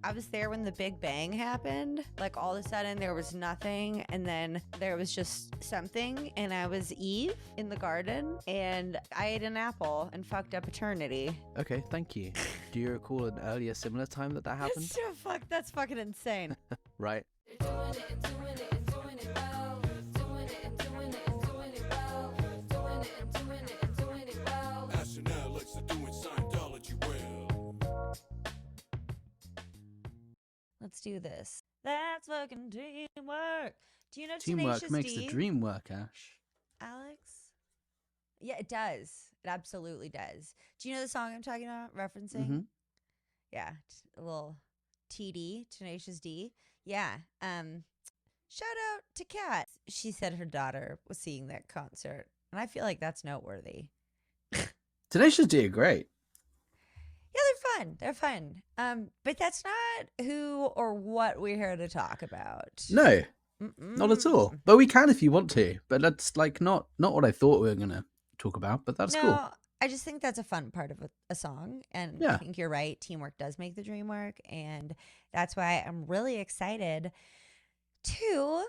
I was there when the Big Bang happened. Like all of a sudden there was nothing and then there was just something, and I was Eve in the garden and I ate an apple and fucked up eternity. Okay, thank you. Do you recall an earlier similar time that happened? That's fucking insane. Right. Let's do this. That's fucking teamwork. Do you know Teamwork Tenacious makes D, the dream work, Ash. Alex? Yeah, it does. It absolutely does. Do you know the song I'm talking about, referencing? Mm-hmm. Yeah, a little TD, Tenacious D. Yeah. Shout out to Kat. She said her daughter was seeing that concert, and I feel like that's noteworthy. Tenacious D are great. Yeah, they're fun. But that's not who or what we're here to talk about. No, not at all. But we can if you want to. But that's like not what I thought we were gonna talk about. But that's cool. I just think that's a fun part of a song, and Yeah. I think you're right. Teamwork does make the dream work, and that's why I'm really excited to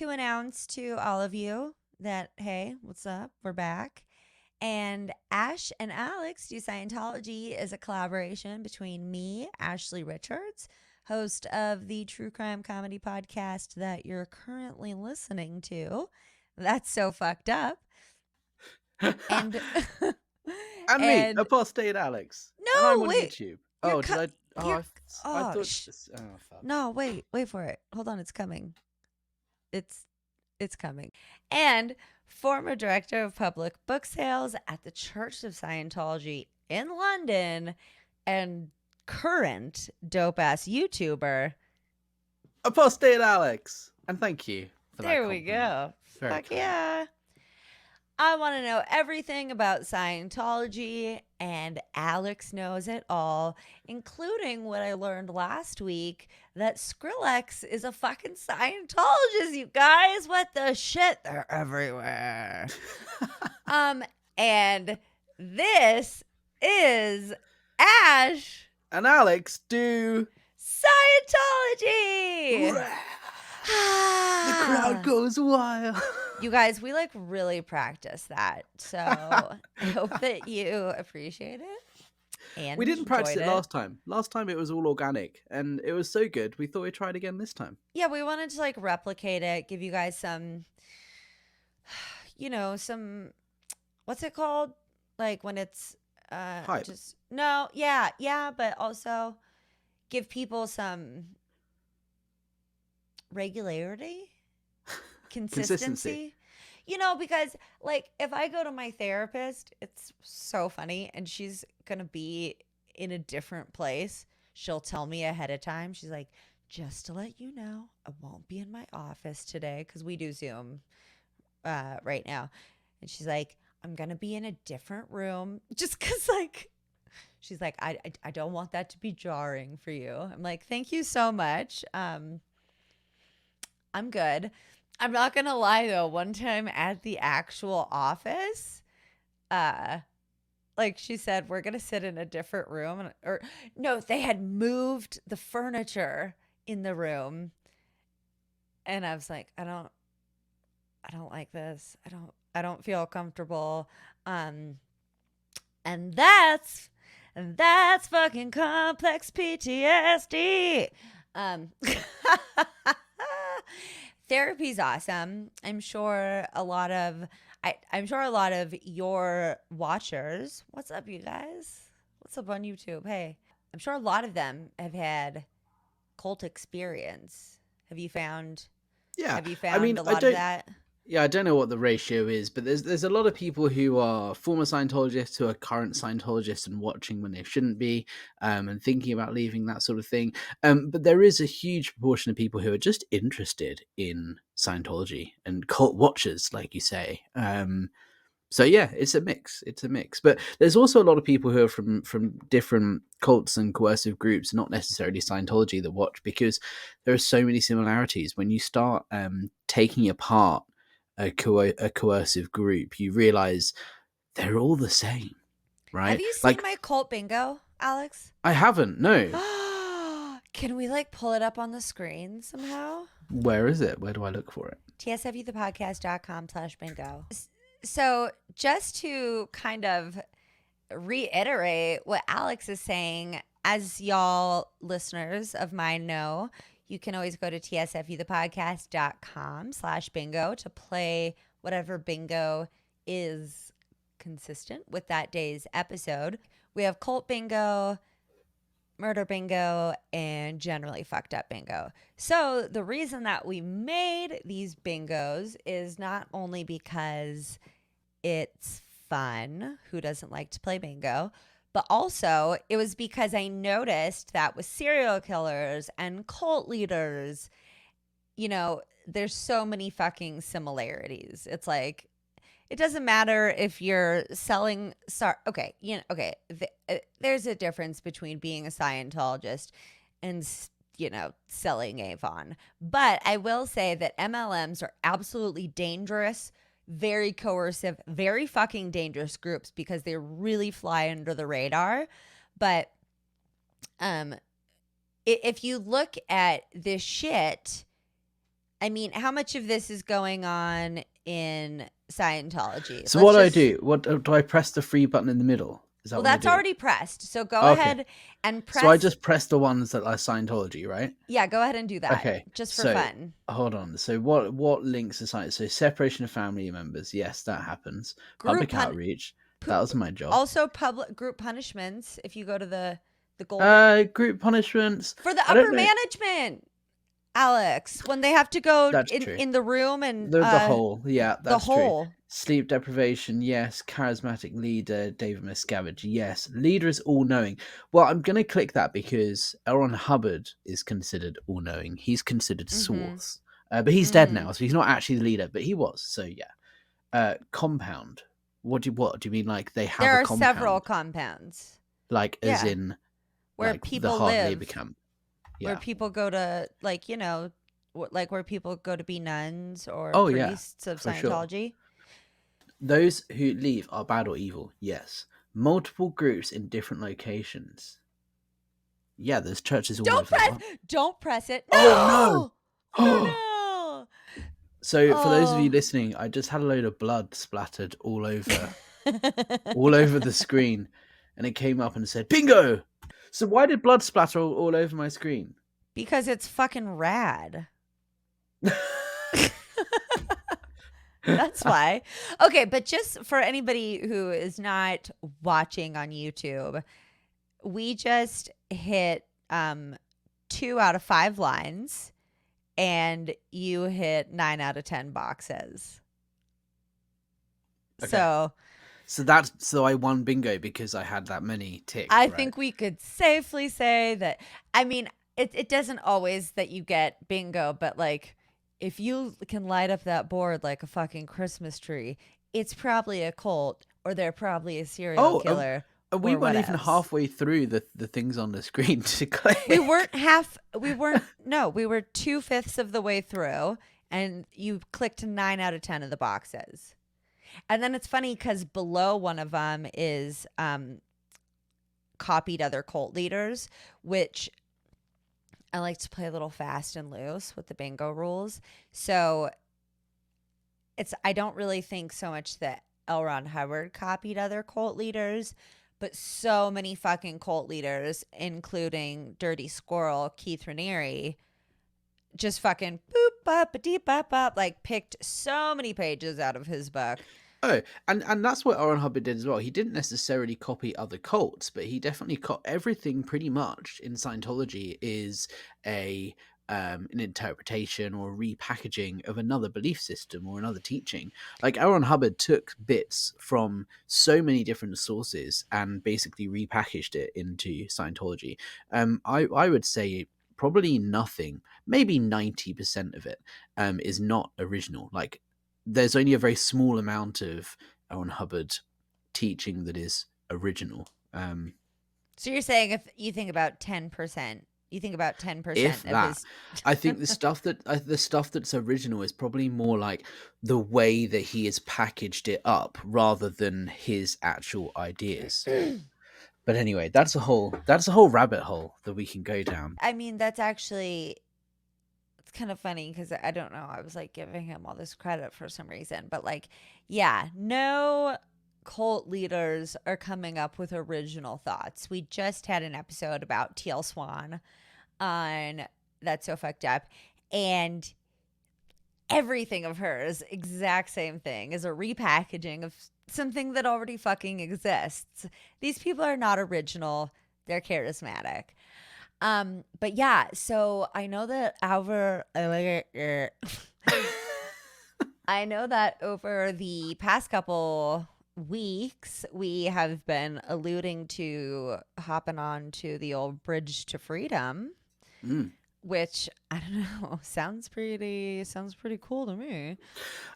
announce to all of you that, hey, what's up? We're back. And Ash and Alex Do Scientology is a collaboration between me, Ashley Richards, host of the true crime comedy podcast that you're currently listening to. That's So Fucked Up. And me, Apostate Alex. No, and I'm on wait. YouTube. You're Oh, did I? Oh, I thought. Oh, fuck. No, wait for it. Hold on, it's coming. It's coming. And former director of public book sales at the Church of Scientology in London, and current dope ass YouTuber, Apostate Alex. And thank you for that. There we go. Very Fuck kind. yeah. I want to know everything about Scientology, and Alex knows it all, including what I learned last week, that Skrillex is a fucking Scientologist, you guys. What the shit? They're everywhere. And this is Ash And Alex do Scientology. The crowd goes wild. You guys, we like really practice that. So I hope that you appreciate it. And We didn't practice enjoyed it last time. Last time it was all organic and it was so good. We thought we'd try it again this time. Yeah, we wanted to like replicate it, give you guys some, some, what's it called? Like when it's Hype. but also give people some regularity, consistency. Because like if I go to my therapist, it's so funny, and she's gonna be in a different place. She'll tell me ahead of time. She's like, just to let you know, I won't be in my office today, because we do Zoom right now. And she's like, I'm gonna be in a different room, just because like she's like, I don't want that to be jarring for you. I'm like, thank you so much. I'm good. I'm not gonna lie though, one time at the actual office, like she said, we're gonna sit in a different room, or no, they had moved the furniture in the room, and I was like, I don't like this. I don't feel comfortable. And that's fucking complex PTSD. Therapy's awesome. I'm sure a lot of your watchers, what's up, you guys? What's up on YouTube? Hey, I'm sure a lot of them have had cult experience. Have you found a lot of that? Yeah, I don't know what the ratio is, but there's a lot of people who are former Scientologists who are current Scientologists and watching when they shouldn't be, and thinking about leaving, that sort of thing. But there is a huge proportion of people who are just interested in Scientology and cult watchers, like you say. So yeah, it's a mix. But there's also a lot of people who are from different cults and coercive groups, not necessarily Scientology, that watch, because there are so many similarities. When you start taking apart a coercive group, you realize they're all the same, right? Have you seen my cult bingo, Alex? I haven't, no. Can we like pull it up on the screen somehow? Where is it? Where do I look for it? tsfuthepodcast.com/bingo. So just to kind of reiterate what Alex is saying, as y'all listeners of mine know, you can always go to tsfuthepodcast.com/bingo to play whatever bingo is consistent with that day's episode. We have cult bingo, murder bingo, and generally fucked up bingo. So the reason that we made these bingos is not only because it's fun, who doesn't like to play bingo, but also it was because I noticed that with serial killers and cult leaders, you know, there's so many fucking similarities. It's like, it doesn't matter if you're selling. Okay, there's a difference between being a Scientologist and selling Avon. But I will say that MLMs are absolutely dangerous, very coercive, very fucking dangerous groups because they really fly under the radar. But if you look at this shit, I mean, how much of this is going on in Scientology? So what do I do? What do I press the free button in the middle? Is that well, what I that's do? already pressed. So go ahead and press. So I just press the ones that are Scientology, right? Yeah, go ahead and do that. Okay, just for fun. Hold on. So what links are Scientology? So separation of family members. Yes, that happens. Public outreach. That was my job. Also, public group punishments. If you go to the golden group punishments for the upper management. Alex, when they have to go in the room and the whole, yeah, that's the whole. True. Sleep deprivation, yes. Charismatic leader, David Miscavige, yes. Leader is all-knowing. Well, I'm going to click that because L. Ron Hubbard is considered all-knowing. He's considered source, but he's dead now, so he's not actually the leader, but he was. So yeah. Compound. What do you mean? Like they have? There are several compounds. Like as in where like people the hard live. labor camp. Yeah. Where people go to, like, like where people go to be nuns or priests of Scientology. Sure. Those who leave are bad or evil, yes. Multiple groups in different locations. Yeah, there's churches all over the world. Don't press it. No! Oh, no! So, for those of you listening, I just had a load of blood splattered all over the screen. And it came up and said, bingo! So why did blood splatter all over my screen? Because it's fucking rad. That's why. Okay, but just for anybody who is not watching on YouTube, we just hit 2 out of 5 lines, and you hit 9 out of 10 boxes. Okay. So I won bingo because I had that many ticks. I think we could safely say that. I mean, it doesn't always that you get bingo, but like if you can light up that board like a fucking Christmas tree, it's probably a cult or they're probably a serial killer. We weren't even halfway through the things on the screen to click. We were 2/5 of the way through, and you clicked 9 out of 10 of the boxes. And then it's funny because below one of them is copied other cult leaders, which I like to play a little fast and loose with the bingo rules. So I don't really think so much that L. Ron Hubbard copied other cult leaders, but so many fucking cult leaders, including Dirty Squirrel, Keith Raniere, just fucking boop, bop, ba-dee, bop, bop, like picked so many pages out of his book. Oh, and that's what L. Ron Hubbard did as well. He didn't necessarily copy other cults, but he definitely everything pretty much in Scientology is an interpretation or repackaging of another belief system or another teaching. Like L. Ron Hubbard took bits from so many different sources and basically repackaged it into Scientology. I would say probably nothing, maybe 90% of it is not original. Like there's only a very small amount of L. Ron Hubbard teaching that is original. So you're saying if you think about 10%, you think about 10% if of that, his... I think the stuff that's original is probably more like the way that he has packaged it up rather than his actual ideas. But anyway, that's a whole rabbit hole that we can go down. I mean, that's actually, it's kind of funny because I don't know. I was like giving him all this credit for some reason, but like, yeah, no cult leaders are coming up with original thoughts. We just had an episode about TL Swan on That's So Fucked Up, and everything of hers, exact same thing, is a repackaging of something that already fucking exists. These people are not original. They're charismatic. But yeah, so I know that I know that over the past couple weeks, we have been alluding to hopping on to the old Bridge to Freedom, which I don't know, sounds pretty cool to me.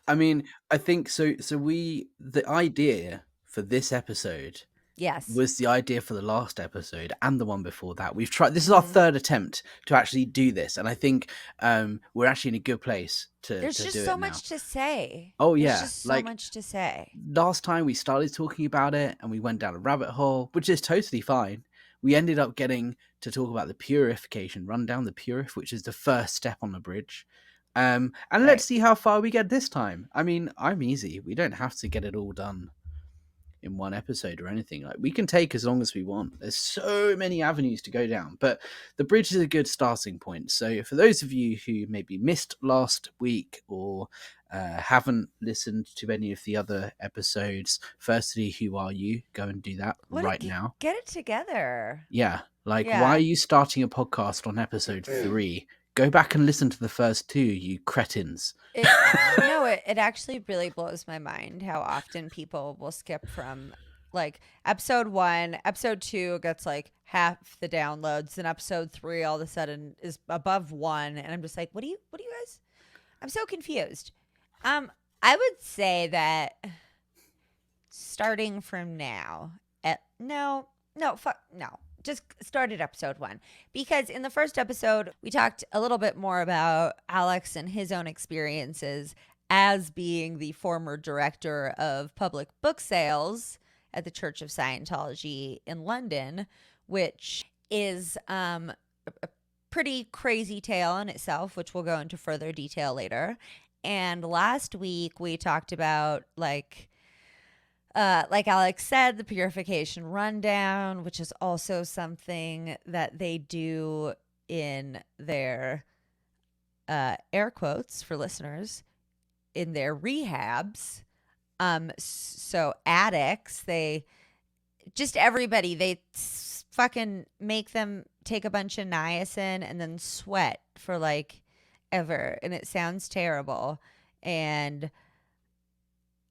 I mean, I think so. The idea for this episode Yes. was the idea for the last episode and the one before that. We've tried. This is our third attempt to actually do this, and I think we're actually in a good place to. There's to just do so it now. much to say. Oh There's yeah, just so much to say. Last time we started talking about it, and we went down a rabbit hole, which is totally fine. We ended up getting to talk about the Purification Rundown, the Purif, which is the first step on the bridge. And let's see how far we get this time. I mean, I'm easy. We don't have to get it all done in one episode or anything. Like, we can take as long as we want. There's so many avenues to go down, but the bridge is a good starting point. So for those of you who maybe missed last week or haven't listened to any of the other episodes, firstly, who are you? Go and do that now. Get it together. Yeah. Why are you starting a podcast on episode 3? Go back and listen to the first 2, you cretins. It actually really blows my mind how often people will skip from like episode 1, episode 2 gets like half the downloads, and episode 3 all of a sudden is above 1, and I'm just like, what do you guys? I'm so confused. I would say that starting from now, just start at episode 1, because in the first episode we talked a little bit more about Alex and his own experiences as being the former director of public book sales at the Church of Scientology in London, which is a pretty crazy tale in itself, which we'll go into further detail later. And last week we talked about like Alex said, the Purification Rundown, which is also something that they do in their air quotes for listeners, in their rehabs. So addicts, they fucking make them take a bunch of niacin and then sweat for like ever, and it sounds terrible. And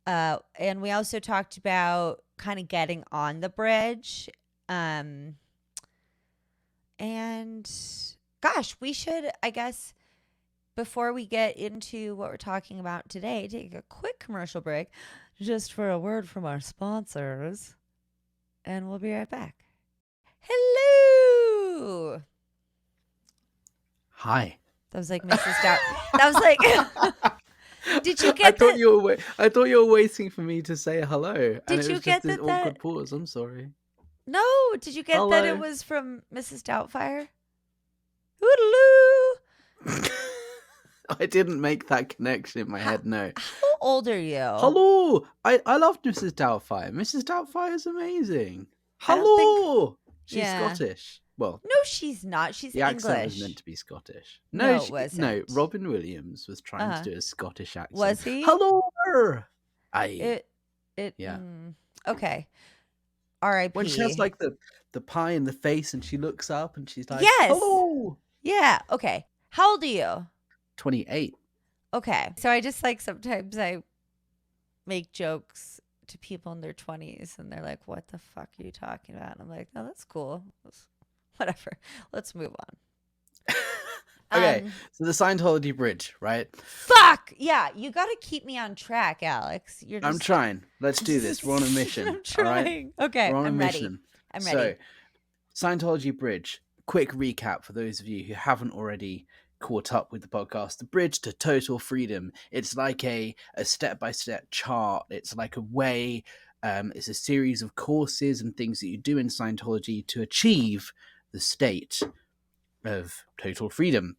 we also talked about kind of getting on the bridge. And gosh, we should, I guess, before we get into what we're talking about today, take a quick commercial break just for a word from our sponsors. And we'll be right back. Hello. Hi. That was like Mrs. Doubt. That was like... Did you get that? I thought you were waiting for me to say hello. Did you get this awkward pause? I'm sorry. No, did you get that it was from Mrs. Doubtfire? Hootaloo! I didn't make that connection in my head, no. How old are you? Hello! I love Mrs. Doubtfire. Mrs. Doubtfire is amazing. Hello! She's Scottish. Well, no, she's not. She's English. The accent was meant to be Scottish. No, it wasn't. No, Robin Williams was trying to do a Scottish accent. Was he? Hello! Yeah. Okay. R.I.P. When she has like the pie in the face and she looks up and she's like, yes. Hello! Yeah, okay. How old are you? 28. Okay. So I just like sometimes I make jokes to people in their 20s and they're like, what the fuck are you talking about? And I'm like, no, that's cool. Whatever. Let's move on. Okay. So the Scientology bridge, right? Fuck! Yeah, you got to keep me on track, Alex. I'm trying. Let's do this. We're on a mission. I'm trying. All right? Okay, We're on I'm a mission. Ready. I'm ready. So, Scientology bridge. Quick recap for those of you who haven't already caught up with the podcast. The bridge to total freedom. It's like a step-by-step chart. It's like a way It's a series of courses and things that you do in Scientology to achieve the state of total freedom.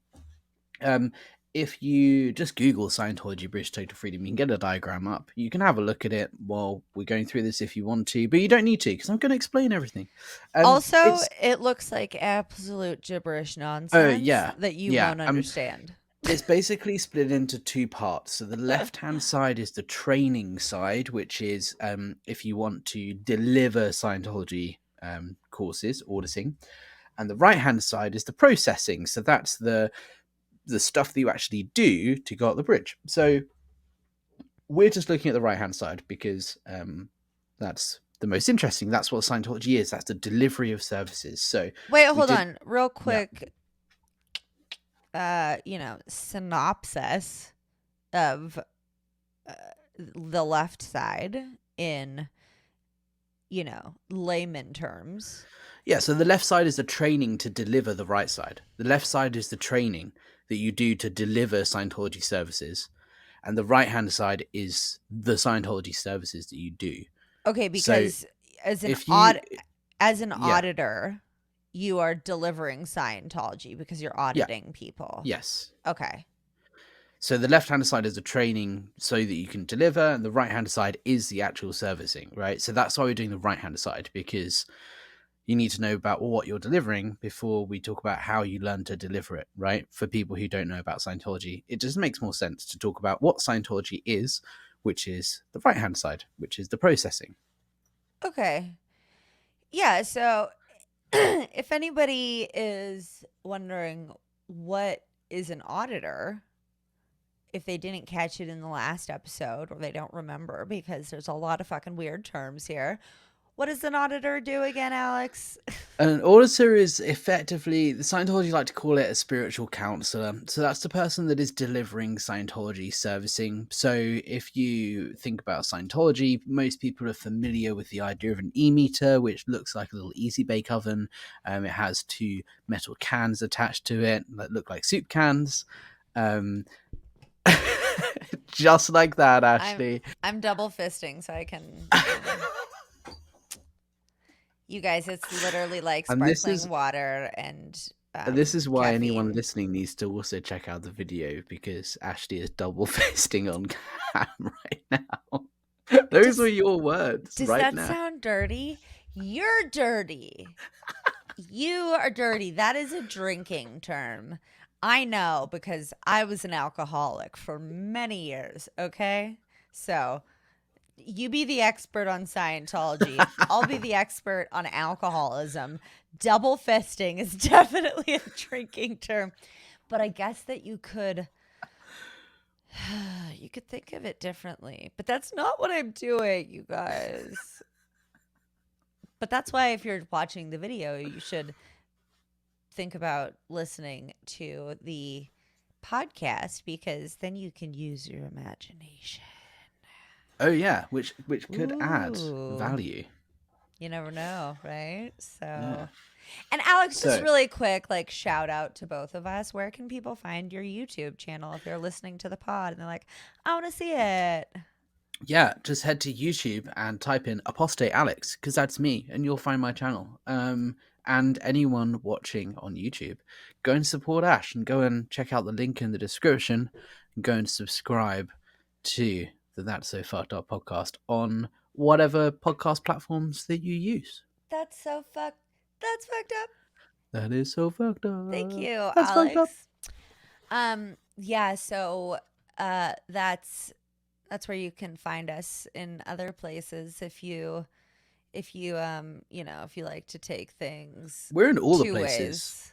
If you just Google Scientology British Total Freedom, you can get a diagram up. You can have a look at it while we're going through this if you want to, but you don't need to because I'm going to explain everything. Also, it looks like absolute gibberish nonsense that you won't understand. It's basically split into two parts. So the left-hand side is the training side, which is if you want to deliver Scientology courses, auditing. And the right-hand side is the processing. So that's the stuff that you actually do to go up the bridge. So we're just looking at the right-hand side because that's the most interesting. That's what Scientology is. That's the delivery of services. So wait, hold on real quick. Synopsis of the left side in, layman terms. Yeah, so the left side is the training to deliver the right side. The left side is the training that you do to deliver Scientology services. And the right-hand side is the Scientology services that you do. Okay, because so as an auditor, you are delivering Scientology because you're auditing people. Yes. Okay. So the left-hand side is the training so that you can deliver, and the right-hand side is the actual servicing, right? So that's why we're doing the right-hand side, because you need to know about what you're delivering before we talk about how you learn to deliver it, right? For people who don't know about Scientology, it just makes more sense to talk about what Scientology is, which is the right-hand side, which is the processing. Okay. Yeah, so if anybody is wondering what is an auditor, if they didn't catch it in the last episode or they don't remember, because there's a lot of fucking weird terms here. What does an auditor do again, Alex? An auditor is effectively, the Scientology like to call it a spiritual counselor. So that's the person that is delivering Scientology servicing. So if you think about Scientology, most people are familiar with the idea of an e-meter, which looks like a little easy bake oven. It has two metal cans attached to it that look like soup cans. Just like that, Ashley. I'm double fisting so I can... You guys, it's literally like sparkling water and this is why caffeine. Anyone listening needs to also check out the video, because Ashley is double fisting on cam right now. Those were your words right now. Does that sound dirty? You're dirty. You are dirty. That is a drinking term. I know, because I was an alcoholic for many years, okay? So... you be the expert on Scientology. I'll be the expert on alcoholism. Double fisting is definitely a drinking term. But I guess that you could think of it differently. But that's not what I'm doing, you guys. But that's why if you're watching the video, you should think about listening to the podcast, because then you can use your imagination. Oh yeah, which could add value. You never know, right? So, yeah. And Alex, just really quick, like, shout out to both of us. Where can people find your YouTube channel if they're listening to the pod and they're like, I want to see it? Yeah, just head to YouTube and type in Apostate Alex, because that's me, and you'll find my channel. And anyone watching on YouTube, go and support Ash and go and check out the link in the description and go and subscribe to the That's So Fucked Up podcast on whatever podcast platforms that you use. That's fucked up. That is so fucked up. Thank you, that's Alex. Yeah, so that's where you can find us in other places if you like to take things. We're in all the places. Ways.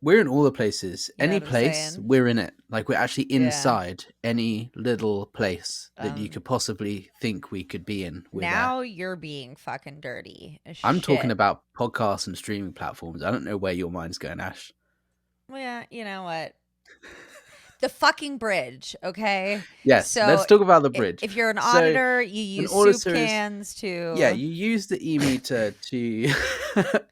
We're in all the places. Any place, we're in it. Like, we're actually inside any little place that you could possibly think we could be in. Now you're being fucking dirty. I'm talking about podcasts and streaming platforms. I don't know where your mind's going, Ash. Well, yeah, you know what? The fucking bridge, okay? Yes, so let's talk about the bridge. If you're an auditor, you use soup cans to... Yeah, you use the e-meter to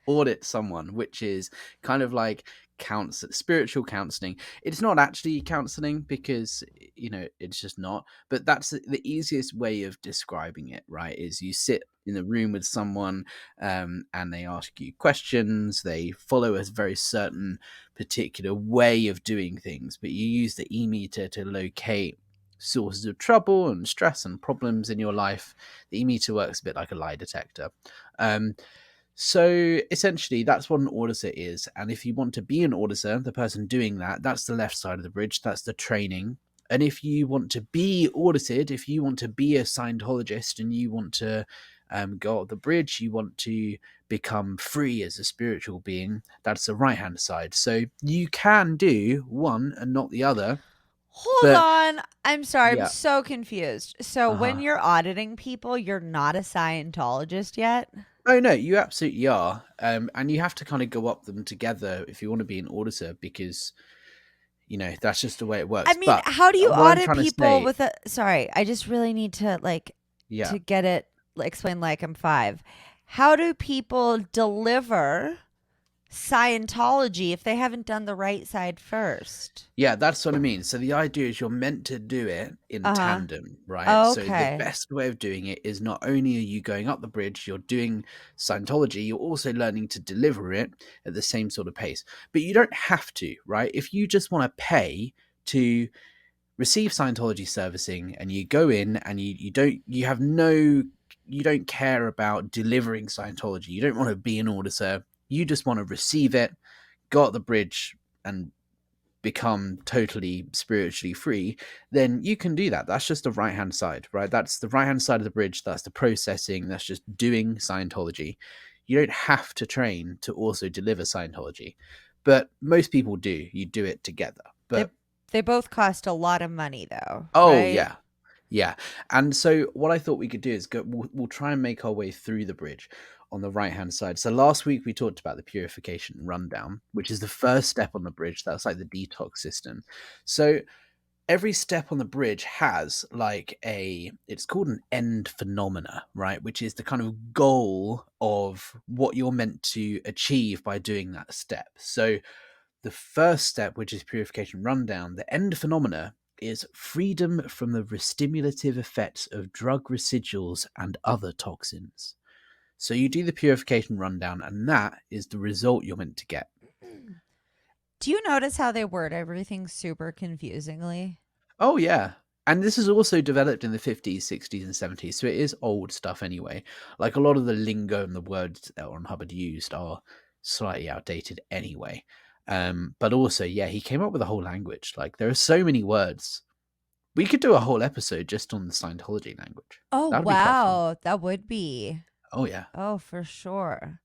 audit someone, which is kind of like spiritual counseling. It's not actually counseling because it's just not, but that's the easiest way of describing it, right? Is you sit in a room with someone, and they ask you questions, they follow a very certain particular way of doing things, but you use the e-meter to locate sources of trouble and stress and problems in your life. The e-meter works a bit like a lie detector. So essentially, that's what an auditor is. And if you want to be an auditor, the person doing that, that's the left side of the bridge. That's the training. And if you want to be audited, if you want to be a Scientologist and you want to go up the bridge, you want to become free as a spiritual being, that's the right hand side. So you can do one and not the other. Hold But on. I'm sorry. I'm yeah. so confused. So when you're auditing people, you're not a Scientologist yet? Oh no, you absolutely are. And you have to kind of go up them together if you want to be an auditor, because that's just the way it works. I mean, But how do you what I'm audit trying to people say, with a sorry, I just really need to yeah, to get it explained like I'm 5. How do people deliver Scientology if they haven't done the right side first? yeah, that's what I mean. So the idea is you're meant to do it in Uh-huh. tandem, right? So the Okay. best way of doing it is not only are you going up the bridge, you're doing Scientology, you're also learning to deliver it at the same sort of pace. But you don't have to, right? If you just want to pay to receive Scientology servicing and you go in and you don't care about delivering Scientology, you don't want to be an auditor, you just want to receive it, go up the bridge and become totally spiritually free, then you can do that. That's just the right hand side, right? That's the right hand side of the bridge. That's the processing. That's just doing Scientology. You don't have to train to also deliver Scientology, but most people do. You do it together. They But they both cost a lot of money though, oh right? yeah, yeah. And so what I thought we could do is we'll try and make our way through the bridge on the right hand side. So last week we talked about the Purification Rundown, which is the first step on the bridge. That's like the detox system. So every step on the bridge has it's called an end phenomena, right? Which is the kind of goal of what you're meant to achieve by doing that step. So the first step, which is Purification Rundown, the end phenomena is freedom from the stimulative effects of drug residuals and other toxins. So you do the Purification Rundown, and that is the result you're meant to get. Do you notice how they word everything super confusingly? Oh, yeah. And this is also developed in the 50s, 60s, and 70s. So it is old stuff anyway. Like a lot of the lingo and the words that Ron Hubbard used are slightly outdated anyway. But also, yeah, he came up with a whole language. Like there are so many words. We could do a whole episode just on the Scientology language. Oh, That would be quite fun. wow. That would be. Oh, yeah. Oh, for sure.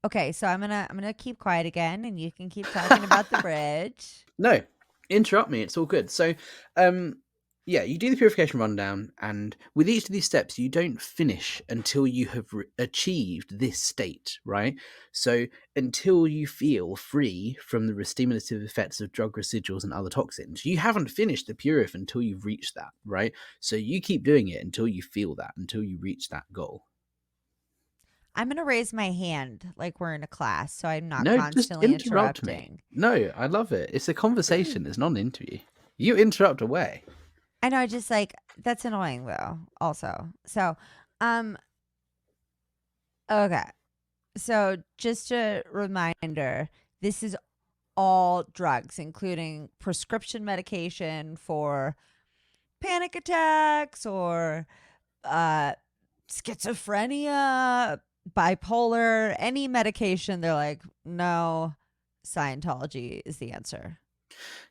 Okay, so I'm gonna keep quiet again, and you can keep talking about the bridge. No, interrupt me. It's all good. So, yeah, you do the Purification Rundown, and with each of these steps, you don't finish until you have achieved this state, right? So, until you feel free from the stimulative effects of drug residuals and other toxins, you haven't finished the Purif until you've reached that, right? So, you keep doing it until you feel that, until you reach that goal. I'm gonna raise my hand like we're in a class, so I'm not No, just constantly interrupt me. interrupting. No, I love it. It's a conversation. It's not an interview. You interrupt away. I know, I just that's annoying though. Also, so, okay. So just a reminder, this is all drugs, including prescription medication for panic attacks or schizophrenia, bipolar, any medication. They're like, no, Scientology is the answer.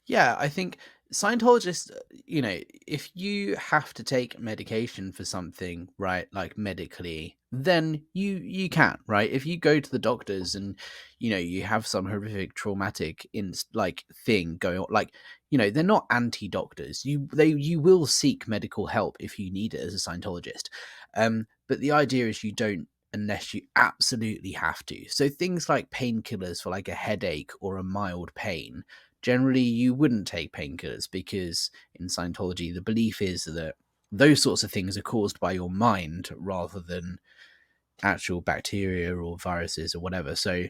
Yeah, I think Scientologists, if you have to take medication for something, right, like medically, then you can, right? If you go to the doctors and you have some horrific traumatic thing going on, they're not anti-doctors. You will seek medical help if you need it as a Scientologist. But the idea is you don't unless you absolutely have to. So things like painkillers for like a headache or a mild pain, generally you wouldn't take painkillers because in Scientology the belief is that those sorts of things are caused by your mind rather than actual bacteria or viruses or whatever. So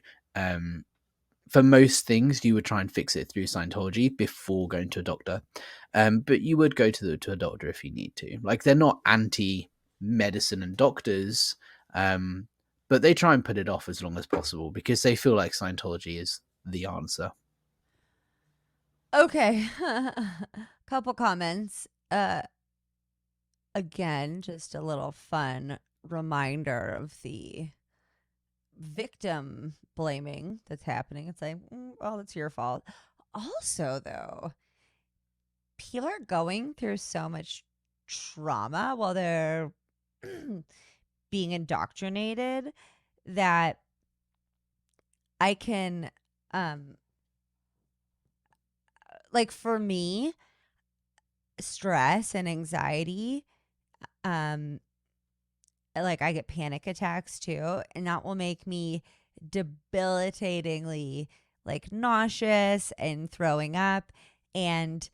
for most things, you would try and fix it through Scientology before going to a doctor. But you would go to a doctor if you need to. Like, they're not anti-medicine and doctors, but they try and put it off as long as possible because they feel like Scientology is the answer. Okay. Couple comments. Again, just a little fun reminder of the victim blaming that's happening. It's like, well, it's your fault. Also, though, people are going through so much trauma while they're being indoctrinated that I can, like, for me, stress and anxiety, like, I get panic attacks too, and that will make me debilitatingly, like, nauseous and throwing up. And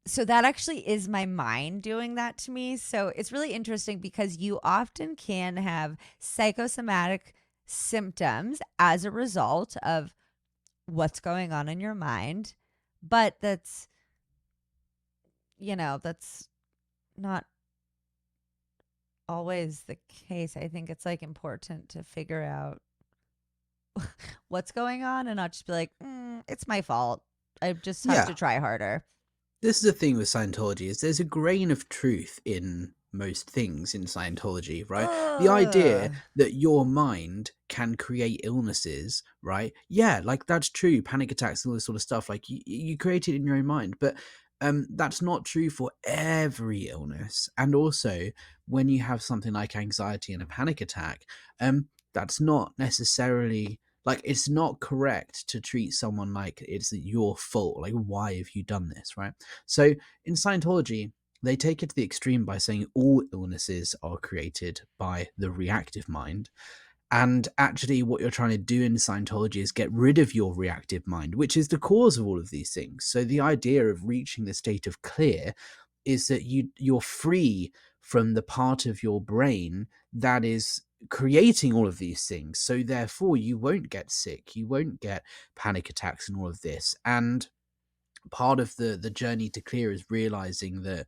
so that actually is my mind doing that to me. So it's really interesting because you often can have psychosomatic symptoms as a result of what's going on in your mind. But that's, that's not always the case. I think it's like important to figure out what's going on and not just be like, it's my fault. I just have to try harder. This is the thing with Scientology, is there's a grain of truth in most things in Scientology, right? The idea that your mind can create illnesses, right? Yeah, like, that's true. Panic attacks and all this sort of stuff, like, you create it in your own mind, but that's not true for every illness. And also, when you have something like anxiety and a panic attack, that's not necessarily, like, it's not correct to treat someone like it's your fault. Like, why have you done this, right? So in Scientology, they take it to the extreme by saying all illnesses are created by the reactive mind. And actually, what you're trying to do in Scientology is get rid of your reactive mind, which is the cause of all of these things. So the idea of reaching the state of clear is that you're free from the part of your brain that is creating all of these things. So therefore, you won't get sick, you won't get panic attacks and all of this. And part of the journey to clear is realizing that,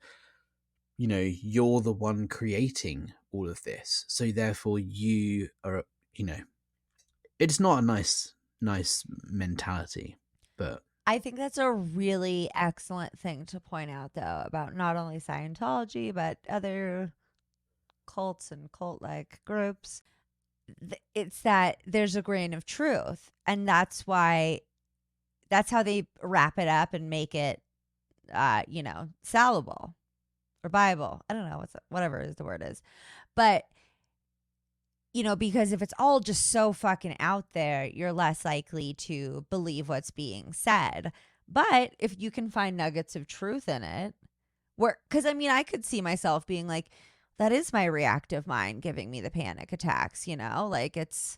you're the one creating all of this. So therefore, you are, it's not a nice mentality. But I think that's a really excellent thing to point out, though, about not only Scientology, but other cults and cult like groups. It's that there's a grain of truth. And that's how they wrap it up and make it, salvable or Bible. I don't know whatever the word is. But, because if it's all just so fucking out there, you're less likely to believe what's being said. But if you can find nuggets of truth in it, because I could see myself being like, that is my reactive mind giving me the panic attacks, like, it's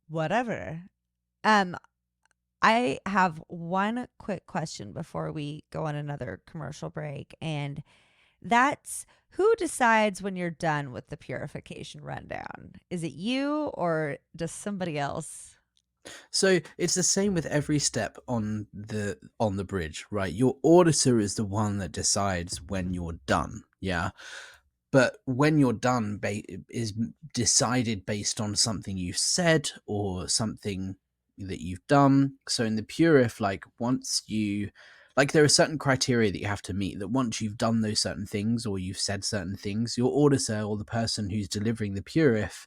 whatever. I have one quick question before we go on another commercial break, and that's, who decides when you're done with the Purification Rundown? Is it you or does somebody else? So it's the same with every step on the bridge, right? Your auditor is the one that decides when you're done, yeah. But when you're done, is decided based on something you've said or something that you've done. So in the Purif, like, once you, like, there are certain criteria that you have to meet, that once you've done those certain things or you've said certain things, your auditor or the person who's delivering the Purif,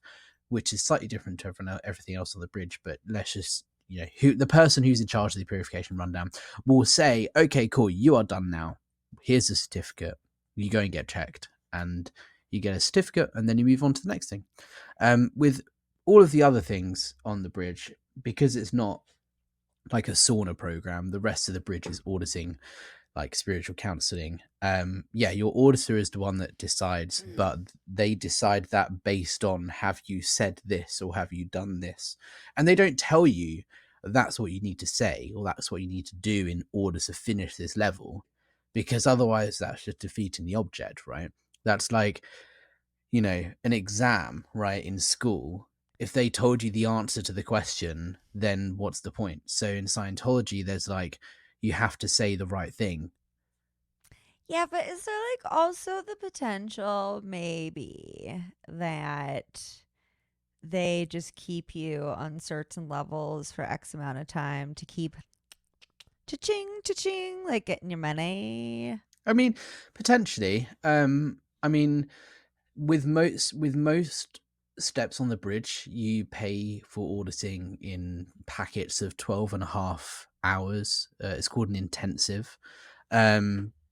which is slightly different to everything else on the bridge, but let's just, the person who's in charge of the Purification Rundown will say, okay, cool, you are done now. Here's a certificate. You go and get checked, and you get a certificate, and then you move on to the next thing. With all of the other things on the bridge, because it's not like a sauna program, the rest of the bridge is auditing, like spiritual counseling. Your auditor is the one that decides, but they decide that based on, have you said this or have you done this? And they don't tell you that's what you need to say or that's what you need to do in order to finish this level, because otherwise that's just defeating the object, right? That's like, an exam, right, in school. if they told you the answer to the question, then what's the point? So in Scientology, there's like, you have to say the right thing. Yeah, but is there like also the potential maybe that they just keep you on certain levels for X amount of time to keep cha-ching, like getting your money? I mean, potentially. I mean, with most steps on the bridge, you pay for auditing in packets of 12 and a half hours. It's called an intensive,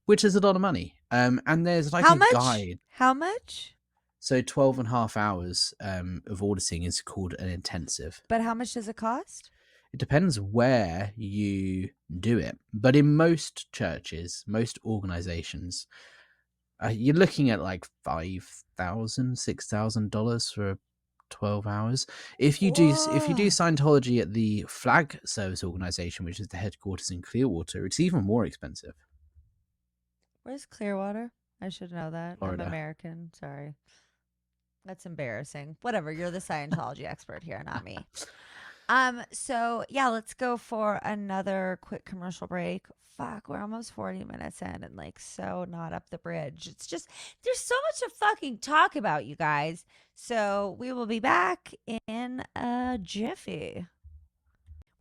which is a lot of money. And there's like How a much? guide. How much? So 12 and a half hours of auditing is called an intensive. But how much does it cost? It depends where you do it. But in most churches, most organizations, you're looking at like $5,000, $6,000 for 12 hours. If you do Whoa. Scientology at the flag service organization, which is the headquarters in Clearwater, it's even more expensive. Where's Clearwater? I should know that. I'm Florida. American. Sorry. That's embarrassing. Whatever. You're the Scientology expert here, not me. So yeah, let's go for another quick commercial break. Fuck, we're almost 40 minutes in and like so not up the bridge. It's just there's so much to fucking talk about, you guys. So we will be back in a jiffy.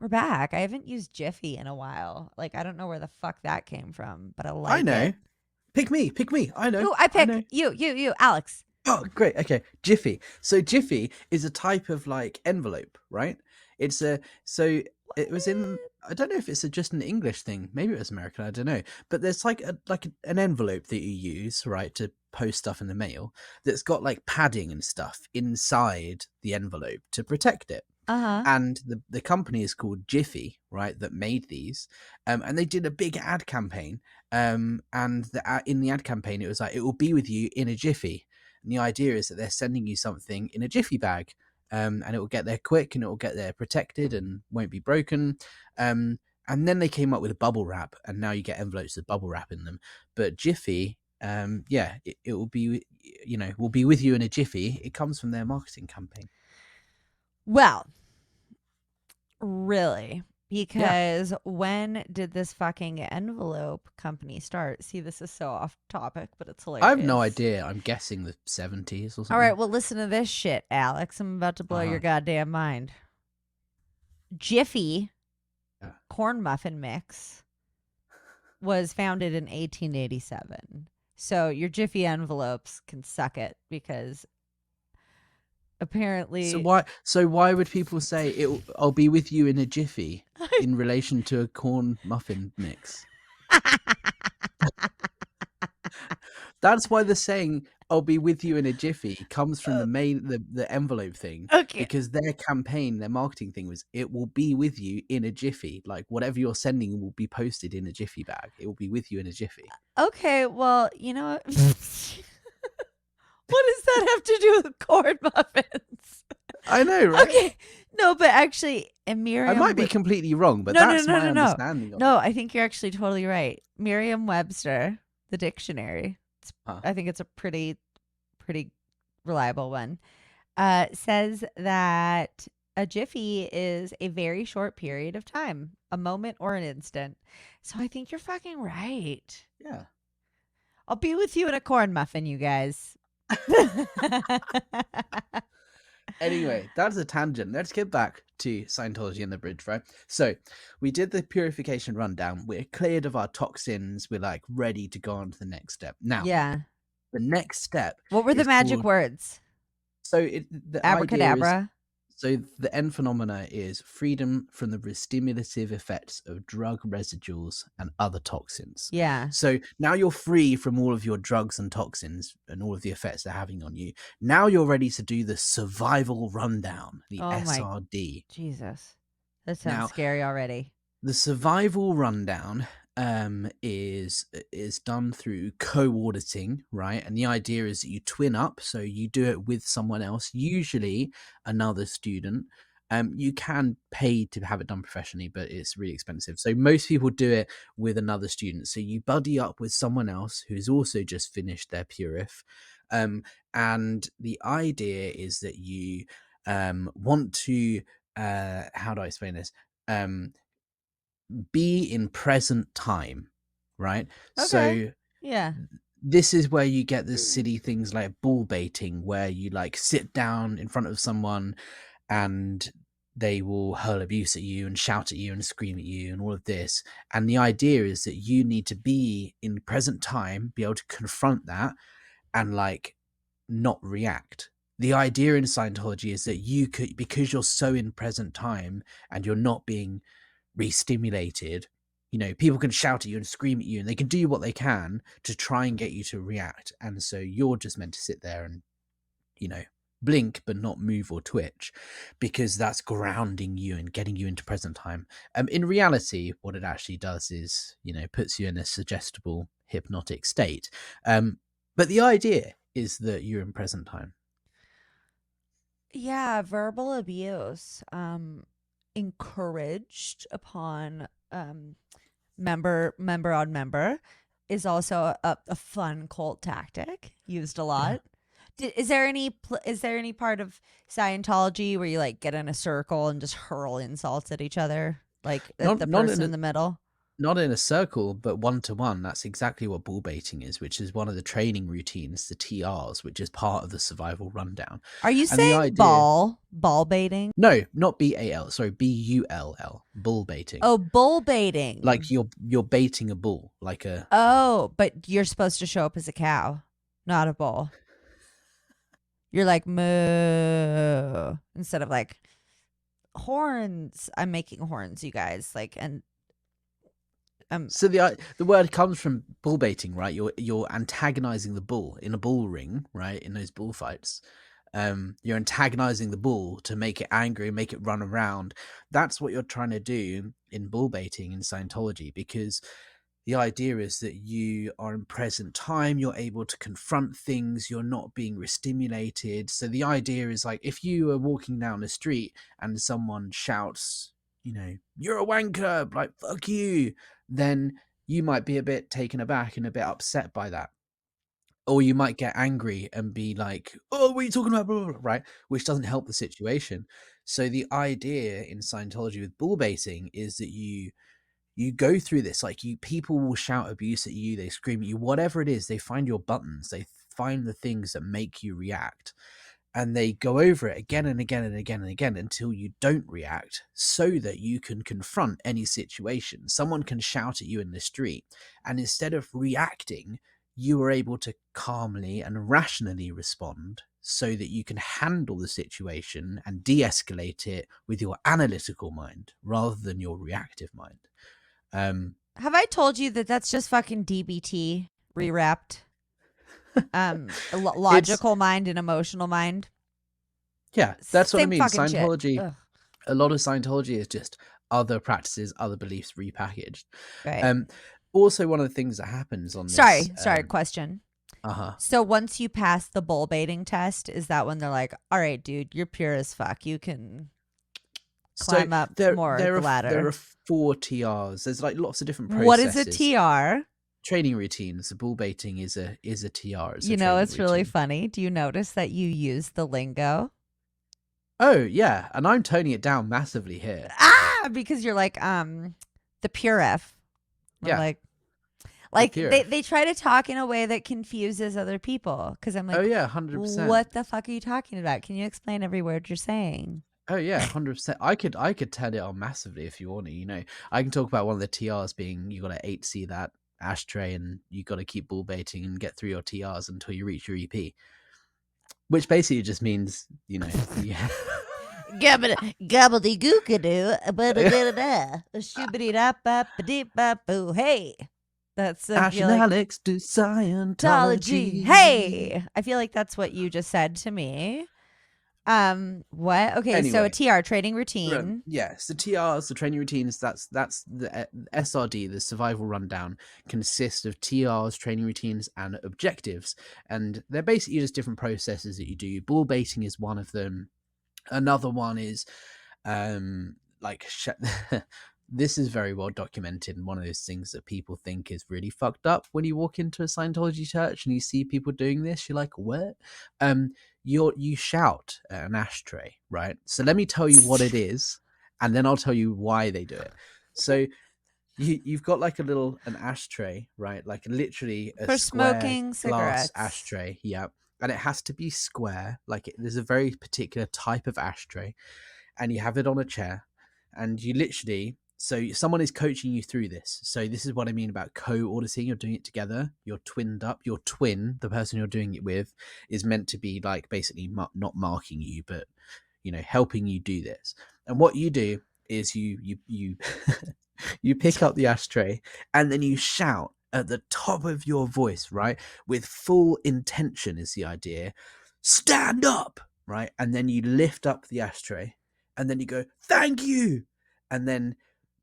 We're back. I haven't used Jiffy in a while. Like I don't know where the fuck that came from, but I I like know. it. Pick me. I know. Ooh, I I know. pick you, Alex. Oh, great. Okay. Jiffy. So Jiffy is a type of like envelope, right? It's a so it was in I don't know if it's just an English thing. Maybe it was American, I don't know. But there's like an envelope that you use, right, to post stuff in the mail that's got like padding and stuff inside the envelope to protect it. Uh-huh. And the company is called Jiffy, right, that made these. And they did a big ad campaign. And in the ad campaign, it was like, it will be with you in a jiffy. And the idea is that they're sending you something in a jiffy bag, and it will get there quick and it will get there protected and won't be broken. And then they came up with a bubble wrap, and now you get envelopes with bubble wrap in them. But Jiffy, it will be, will be with you in a jiffy. It comes from their marketing campaign. Well, really? Yeah. Because when did this fucking envelope company start? See, this is so off topic, but it's I have no hilarious. idea. I'm guessing the 70s or All right, something. well, listen to this shit, Alex. I'm about to blow your Uh-huh. goddamn mind. Jiffy Yeah. corn muffin mix was founded in 1887. So your Jiffy envelopes can suck it because apparently So why would people say I'll be with you in a jiffy in relation to a corn muffin mix? That's why the saying "I'll be with you in a jiffy" comes from the envelope thing, Okay. because their campaign, their marketing thing was, it will be with you in a jiffy. Like whatever you're sending will be posted in a jiffy bag. It will be with you in a jiffy. Okay, well, you know what? What does that have to do with corn muffins? I know, right? Okay. No, but actually, I Miriam. might be completely wrong, but No, no, that's no, my no, no. understanding of it. No, I think you're actually totally right. Merriam-Webster, the dictionary. Huh. I think it's a pretty reliable one. Says that a jiffy is a very short period of time, a moment or an instant. So I think you're fucking right. Yeah. I'll be with you in a corn muffin, you guys. Anyway, that's a tangent. Let's get back to Scientology and the bridge, right? So we did the purification rundown. We're cleared of our toxins. We're like ready to go on to the next step. Now, Yeah. the next step What were the is magic called. words? So the idea is. Abracadabra. So the end phenomena is freedom from the stimulative effects of drug residuals and other toxins. Yeah. So now you're free from all of your drugs and toxins and all of the effects they're having on you. Now you're ready to do the survival rundown, the Oh my SRD. Jesus. That sounds Now, scary already. the survival rundown is done through co-auditing, right? And the idea is that you twin up, so you do it with someone else, usually another student. You can pay to have it done professionally, but it's really expensive. So most people do it with another student. So you buddy up with someone else who's also just finished their Purif. And the idea is that you want to how do I explain this? Be in present time, right? Okay. So Yeah. this is where you get the silly things like bull baiting, where you like sit down in front of someone and they will hurl abuse at you and shout at you and scream at you and all of this. And the idea is that you need to be in present time, be able to confront that and like not react. The idea in Scientology is that you could, because you're so in present time and you're not being re-stimulated, you know, people can shout at you and scream at you and they can do what they can to try and get you to react. And so you're just meant to sit there and, you know, blink but not move or twitch, because that's grounding you and getting you into present time. In reality, what it actually does is, you know, puts you in a suggestible hypnotic state. But the idea is that you're in present time. Yeah, verbal abuse encouraged upon member on member is also a fun cult tactic used a Yeah. lot. Is there any part of Scientology where you like get in a circle and just hurl insults at each other, like at Not the not in person a in the middle? not in a circle, but one to one. That's exactly what bull baiting is, which is one of the training routines, the TRs, which is part of the survival rundown. Are you And the saying idea, ball baiting? no, not BAL, sorry, BULL, bull baiting. Oh, bull Like baiting. you're baiting a bull, like a. Oh, but you're supposed to show up as a cow, not a bull. You're like moo instead of like horns. I'm making horns, you guys. Like, and So the word comes from bull baiting, right? You're antagonizing the bull in a bull ring, right? In those bullfights, you're antagonizing the bull to make it angry, make it run around. That's what you're trying to do in bull baiting in Scientology, because the idea is that you are in present time, you're able to confront things, you're not being restimulated. So the idea is like if you are walking down the street and someone shouts, you know, you're a wanker, like fuck you, then you might be a bit taken aback and a bit upset by that. Or you might get angry and be like, oh, what are you talking about? Blah, blah, blah, right? Which doesn't help the situation. So the idea in Scientology with bull baiting is that you go through this, like people will shout abuse at you, they scream at you, whatever it is, they find your buttons, they find the things that make you react, and they go over it again and again and again and again until you don't react, so that you can confront any situation. Someone can shout at you in the street, and instead of reacting, you are able to calmly and rationally respond so that you can handle the situation and de-escalate it with your analytical mind rather than your reactive mind. have I told you that that's just fucking DBT rewrapped? It's Logical mind and emotional mind. Yeah, that's what I Same mean. fucking shit. Scientology, Ugh. a lot of Scientology is just other practices, other beliefs repackaged. Right. Um, Also, one of the things that happens on this, Sorry. Question. uh-huh. So once you pass the bull baiting test, is that when they're like, "All right, dude, you're pure as fuck. You can So climb up there more there the are there ladder"? are 4 TRs. There's like lots of different What is a processes. TR? Training routines. The bull baiting is a TR. It's a You know, training it's really routine. funny. Do you notice that you use the lingo? Oh yeah, and I'm toning it down massively here. Because you're like, the pure F. I'm Yeah, the like pure. they try to talk in a way that confuses other people. Because I'm Oh like, yeah, 100%. what the fuck are you talking about? Can you explain every word you're saying? Oh yeah, 100%. I could turn it on massively if you want to. You know, I can talk about one of the TRs being you got to 8C that ashtray, and you got to keep bull baiting and get through your TRs until you reach your EP, which basically just means, you know, yeah. Gobbledygookadoo, shibbity dap bap deep bap boo. Hey, that's I Ash feel and like Alex do Scientology. Scientology. Hey, I feel like that's what you just said to me. What? Okay, so a Anyway, TR training routine. yes, the TRs, the training routines. That's the SRD, the survival rundown, consists of TRs, training routines, and objectives, and they're basically just different processes that you do. Bull baiting is one of them. Another one is like this is very well documented, and one of those things that people think is really fucked up when you walk into a Scientology church and you see people doing this. You're like, what? You shout at an ashtray, right? So let me tell you what it is, and then I'll tell you why they do it. So you've got like an ashtray, right? Like literally a For square smoking glass cigarettes. ashtray, yeah. And it has to be square. Like there's a very particular type of ashtray, and you have it on a chair, and you literally, so someone is coaching you through this. So this is what I mean about co-auditing. You're doing it together. You're twinned up. Your twin, the person you're doing it with, is meant to be like basically not marking you, but helping you do this. And what you do is you you pick up the ashtray, and then you shout at the top of your voice, right, with full intention is the idea. Stand up, right? And then you lift up the ashtray, and then you go, thank you. And then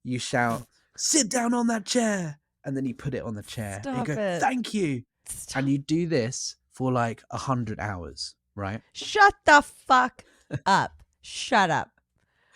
you shout, sit down on that chair. And then you put it on the chair. Stop and you go, it. thank you. Stop. And you do this for like 100 hours, right? Shut the fuck up. Shut up.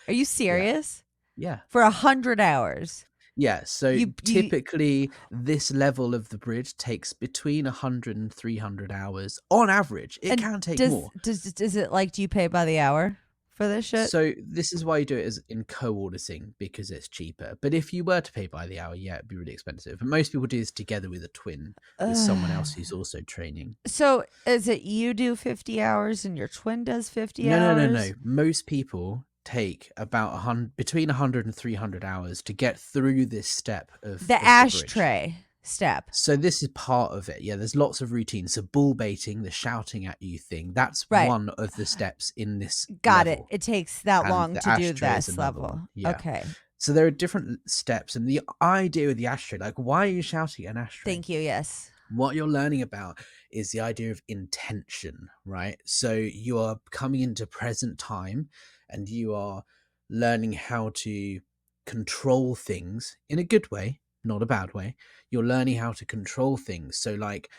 Are you serious? Yeah. For 100 hours. Yeah, so typically this level of the bridge takes between 100 and 300 hours on average. It can take more. Is it like, do you pay by the hour for this shit? So this is why you do it as in co-auditing, because it's cheaper. But if you were to pay by the hour, yeah, it'd be really expensive. But most people do this together with a twin, with someone else who's also training. So is it you do 50 hours and your twin does 50 hours? No. Most people take about between 100 and 300 hours to get through this step of the ashtray step. So this is part of it. Yeah, there's lots of routines. So bull baiting, the shouting at you thing, that's one of the steps in this level. It takes that long to do this level. Yeah. Okay. So there are different steps, and the idea with the ashtray, like, why are you shouting at an ashtray? Thank you, yes. What you're learning about is the idea of intention, right? So you are coming into present time, and you are learning how to control things in a good way, not a bad way. You're learning how to control things. So like,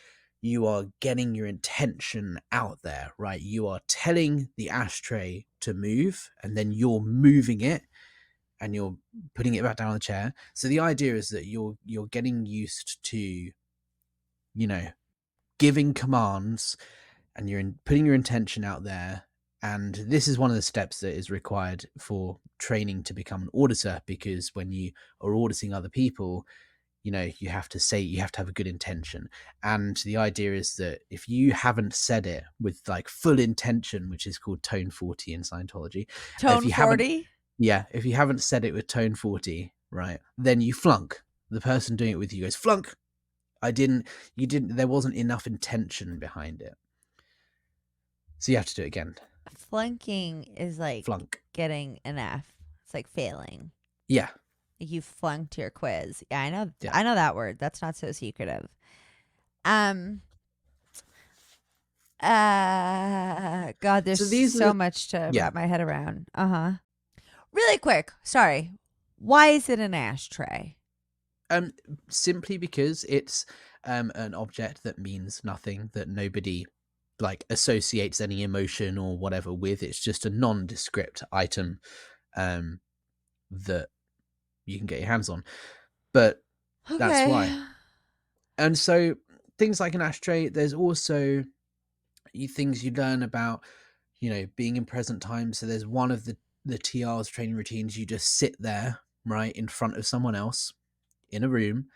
you are getting your intention out there, right? You are telling the ashtray to move, and then you're moving it, and you're putting it back down on the chair. So the idea is that you're getting used to, giving commands, and you're putting your intention out there. And this is one of the steps that is required for training to become an auditor, because when you are auditing other people, you have to have a good intention. And the idea is that if you haven't said it with like full intention, which is called tone 40 in Scientology. Tone 40? Yeah. If you haven't said it with tone 40, right, then you flunk. The person doing it with you goes, flunk. There wasn't enough intention behind it. So you have to do it again. Flunking is like flunk. Getting an F. It's like failing. Yeah. You flunked your quiz. Yeah, I know. Yeah. I know that word. That's not so secretive. God, there's so much to wrap my head around. Really quick. Sorry. Why is it an ashtray? Simply because it's an object that means nothing, that nobody like associates any emotion or whatever with. It's just a nondescript item that you can get your hands on, but that's why. And so things like an ashtray, there's also things you learn about being in present time. So there's one of the TR's training routines. You just sit there right in front of someone else in a room.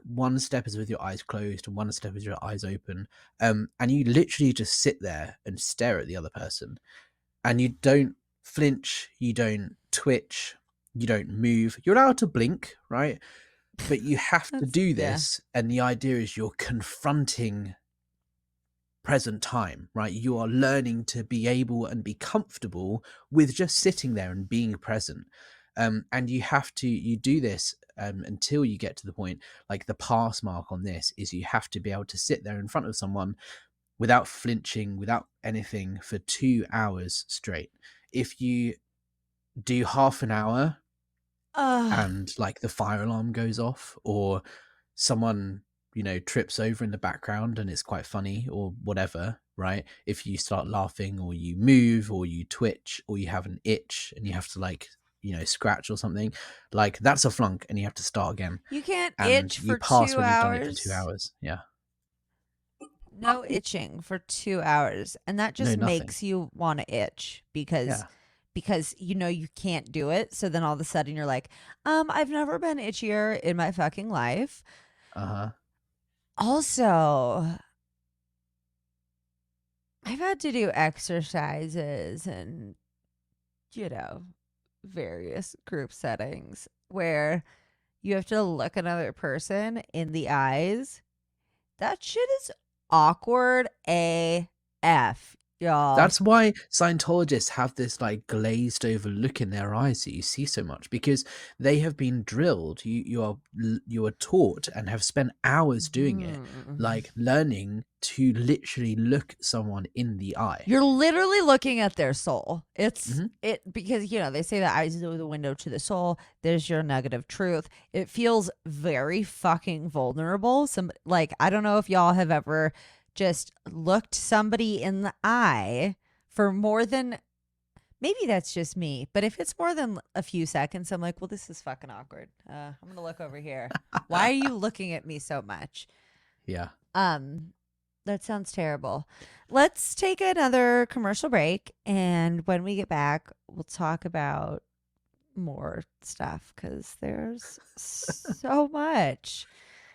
One step is with your eyes closed and one step is your eyes open, and you literally just sit there and stare at the other person, and you don't flinch, you don't twitch, you don't move. You're allowed to blink, right? But you have to do this. Yeah. And the idea is you're confronting present time, right? You are learning to be able and be comfortable with just sitting there and being present. And you do this until you get to the point, like the pass mark on this is you have to be able to sit there in front of someone without flinching, without anything, for 2 hours straight. If you do half an hour and like the fire alarm goes off, or someone trips over in the background and it's quite funny or whatever, right? If you start laughing, or you move, or you twitch, or you have an itch and you have to like scratch or something, like that's a flunk and you have to start again. You can't And itch you for pass two when you've done it for 2 hours. hours. Yeah. No itching for 2 hours. And that No, just nothing. makes you want to itch because Yeah. you can't do it. So then all of a sudden you're like, I've never been itchier in my fucking life. Uh-huh. Also, I've had to do exercises and, various group settings where you have to look another person in the eyes. That shit is awkward AF, y'all. That's why Scientologists have this like glazed over look in their eyes that you see so much, because they have been drilled. You are taught and have spent hours doing it, Mhm. like learning to literally look someone in the eye. You're literally looking at their soul. It's Hmm. it because they say the eyes are the window to the soul. There's your nugget of truth. It feels very fucking vulnerable. I don't know if y'all have ever just looked somebody in the eye for more than, maybe that's just me, but if it's more than a few seconds, I'm like, well, this is fucking awkward. I'm gonna look over here. Why are you looking at me so much? Yeah. That sounds terrible. Let's take another commercial break. And when we get back, we'll talk about more stuff because there's so much.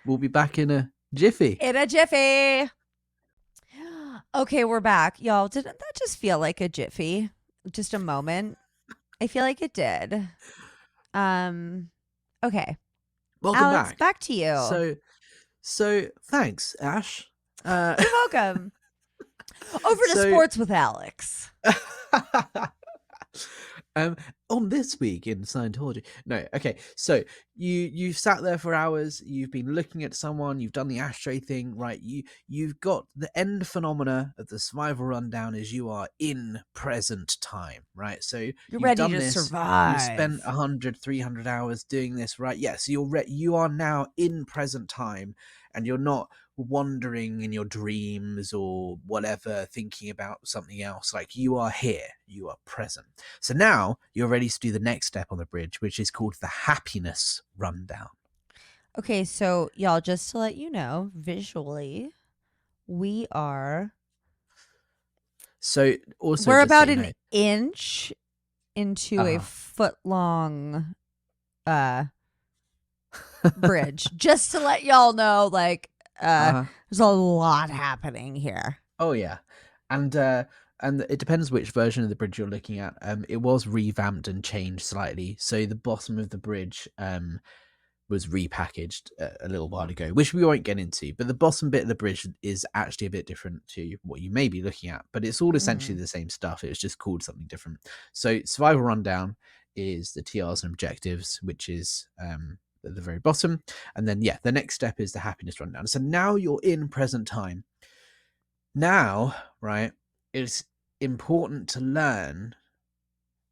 We'll be back in a jiffy. In a jiffy. Okay, we're back. Y'all, didn't that just feel like a jiffy? Just a moment. I feel like it did. Okay. Welcome Alex, back. back to you. So thanks, Ash. You're welcome. Over to So- sports with Alex. On this week in Scientology. No, okay. So you've sat there for hours, you've been looking at someone, you've done the ashtray thing, right? You've got the end phenomena of the survival rundown is you are in present time, right? So You're you've ready done to this, survive. you've spent 100, 300 hours doing this, right? Yes, you are now in present time, and you're not wandering in your dreams or whatever, thinking about something else. Like, you are here, you are present. So now you're ready to do the next step on the bridge, which is called the happiness rundown. Okay, so y'all, just to let you know, visually, we are So also, we're just so about you an know, inch into a Uh-huh. foot long bridge. Just to let y'all know, there's a lot happening here. Oh yeah, and it depends which version of the bridge you're looking at. It was revamped and changed slightly. So the bottom of the bridge was repackaged a little while ago, which we won't get into. But the bottom bit of the bridge is actually a bit different to what you may be looking at. But it's all essentially the same stuff. It was just called something different. So survival rundown is the TRs and objectives, which is at the very bottom. And then the next step is the happiness rundown. So now you're in present time. Now, right, it's important to learn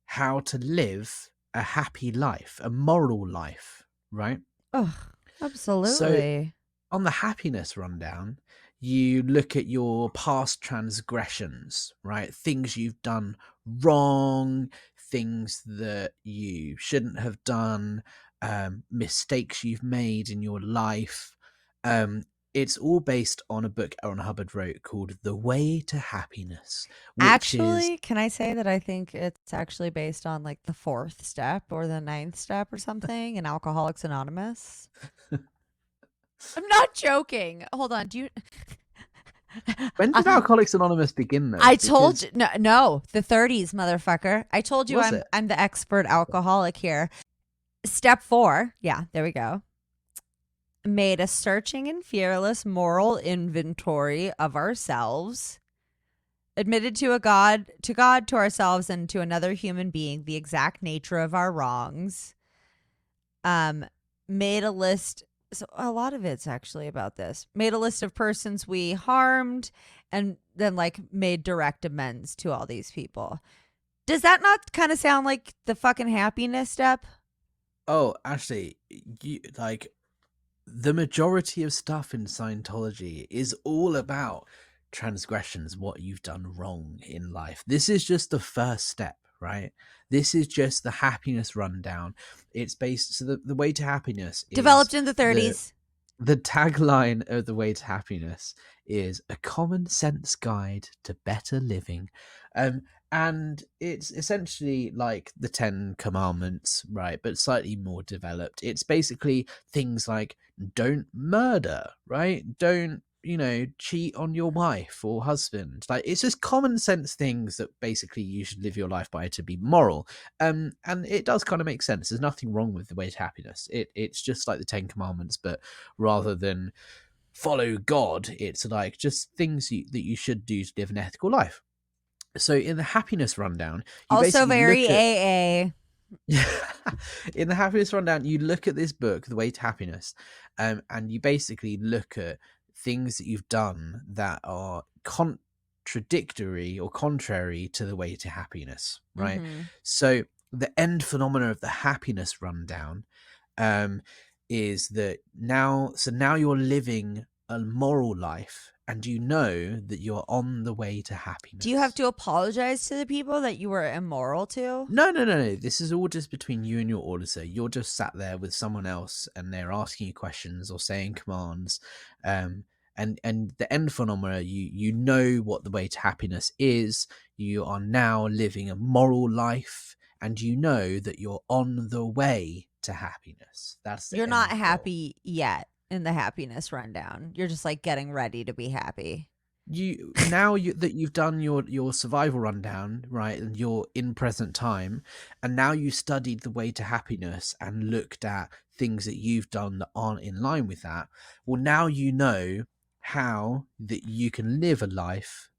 how to live a happy life, a moral life, right? Oh, So absolutely. on the happiness rundown, you look at your past transgressions, right? Things you've done wrong, things that you shouldn't have done, mistakes you've made in your life. It's all based on a book Aaron Hubbard wrote called The Way to Happiness, which is Actually, can I say that I think it's actually based on like the 4th step or the 9th step or something in Alcoholics Anonymous? I'm not joking. Hold on. Do you? when did Alcoholics Anonymous begin though? I told you no, the 30s, motherfucker. I told you Was it? I'm the expert alcoholic here. Step 4. Yeah, there we go. Made a searching and fearless moral inventory of ourselves. Admitted to God, to ourselves, and to another human being the exact nature of our wrongs. Made a list. So a lot of it's actually about this. Made a list of persons we harmed, and then made direct amends to all these people. Does that not kind of sound like the fucking happiness step? Oh, actually, the majority of stuff in Scientology is all about transgressions, what you've done wrong in life. This is just the first step, right? This is just the happiness rundown. It's based, so the way to happiness is Developed in the the 30s. the tagline of the way to happiness is a common sense guide to better living. And it's essentially like the 10 commandments, right, but slightly more developed. It's basically things like don't murder, right, don't, you know, cheat on your wife or husband. Like, it's just common sense things that basically you should live your life by to be moral. And it does kind of make sense. There's nothing wrong with the way to happiness. It's just like the 10 commandments, but rather than follow God, it's like just things that you should do to live an ethical life. So in the happiness rundown, you Also basically very look at AA. in the happiness rundown, you look at this book, The Way to Happiness, and you basically look at things that you've done that are contradictory or contrary to the way to happiness, right? Mhm. So the end phenomena of the happiness rundown is that now you're living a moral life, and you know that you're on the way to happiness. Do you have to apologize to the people that you were immoral to? No. This is all just between you and your auditor. You're just sat there with someone else, and they're asking you questions or saying commands. And the end phenomena, you know what the way to happiness is. You are now living a moral life, and you know that you're on the way to happiness. That's the You're not end goal. happy yet in the happiness rundown. You're just like getting ready to be happy. That you've done your survival rundown, right, and you're in present time, and now you studied the way to happiness and looked at things that you've done that aren't in line with that. Well, now you know how that you can live a life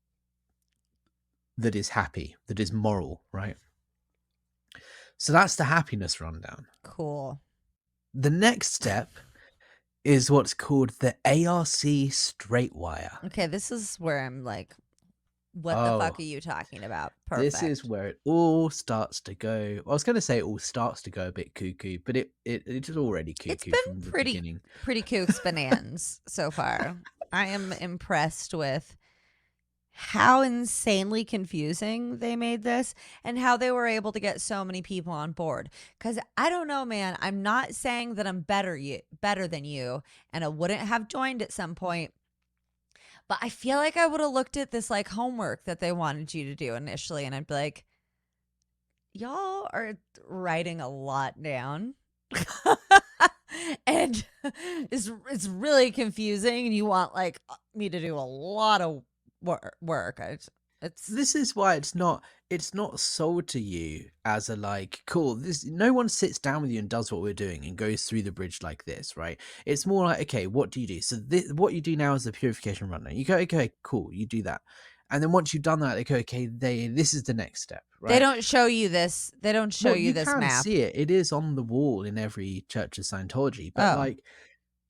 that is happy, that is moral, right? So that's the happiness rundown. Cool. The next step is what's called the ARC Straightwire. Okay, this is where I'm like, what the fuck are you talking about? Perfect. This is where it all starts to go. I was going to say it all starts to go a bit cuckoo, but it's already cuckoo It's from been the pretty beginning. kooks bananas so far. I am impressed with how insanely confusing they made this and how they were able to get so many people on board. Because I don't know, man. I'm not saying that I'm better than you, and I wouldn't have joined at some point. But I feel like I would have looked at this like homework that they wanted you to do initially, and I'd be like, y'all are writing a lot down. And it's really confusing, and you want like me to do a lot of work. This is why it's not sold to you as a like, cool, this, no one sits down with you and does what we're doing and goes through the bridge like this, right? It's more like, okay, what do you do? So what you do now is the purification rundown. You go, okay, cool, you do that. And then once you've done that, they go, okay, this is the next step, right? They don't show you this. They don't show you this map. You can map. see it. It is on the wall in every Church of Scientology. But like,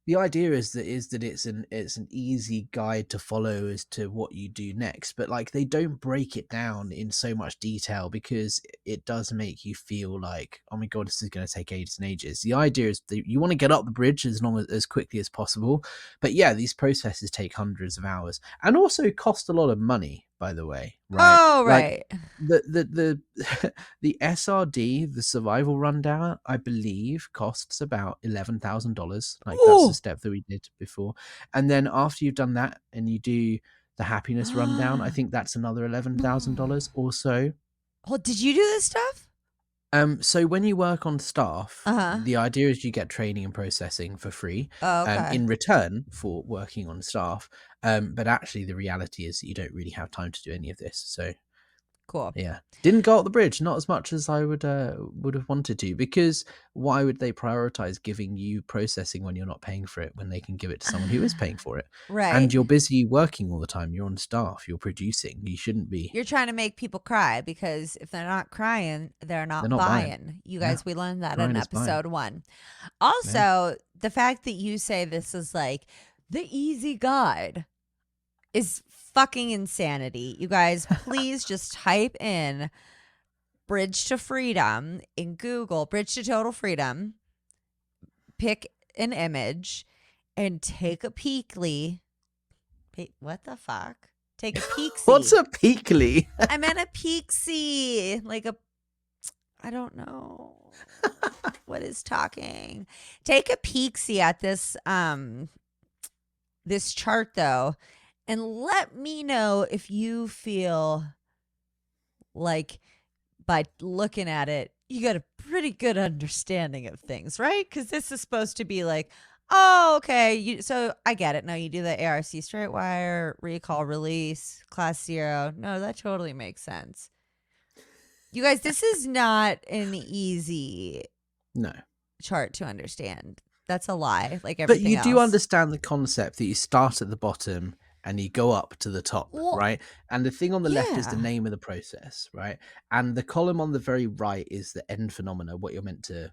the idea is that it's an easy guide to follow as to what you do next, but like they don't break it down in so much detail because it does make you feel like, oh my god, this is going to take ages and ages. The idea is that you want to get up the bridge as quickly as possible, but yeah, these processes take hundreds of hours and also cost a lot of money, by the way, right? Oh, right. Like, the SRD, the survival rundown, I believe costs about $11,000. Like, that's the step that we did before. And then after you've done that and you do the happiness rundown, I think that's another $11,000 or so. Oh, did you do this stuff? So when you work on staff, Uh-huh. the idea is you get training and processing for free, in return for working on staff. But actually the reality is that you don't really have time to do any of this. So cool. Yeah, didn't go up the bridge, not as much as I would have wanted to, because why would they prioritize giving you processing when you're not paying for it, when they can give it to someone who is paying for it? Right. And you're busy working all the time. You're on staff. You're producing. You shouldn't be. You're trying to make people cry, because if they're not crying, they're not buying. You guys, we learned that in episode 1. Also, the fact that you say this is like the easy guide is fucking insanity. You guys, please just type in Bridge to Freedom in Google, Bridge to Total Freedom, pick an image and take a peekly. What the fuck? Take a peeksy. What's a peekly? I meant a peeksy, like a I don't know. What is talking? Take a peek-see at this chart though, and let me know if you feel like by looking at it, you got a pretty good understanding of things, right? Because this is supposed to be like, oh, okay. So I get it. No, you do the ARC Straightwire, recall, release, class 0. No, that totally makes sense. You guys, this is not an easy No. chart to understand. That's a lie, like But everything you else. do understand the concept that you start at the bottom and you go up to the top, Well, right? And the thing on the left is the yeah. name of the process, right? And the column on the very right is the end phenomena, what you're meant to,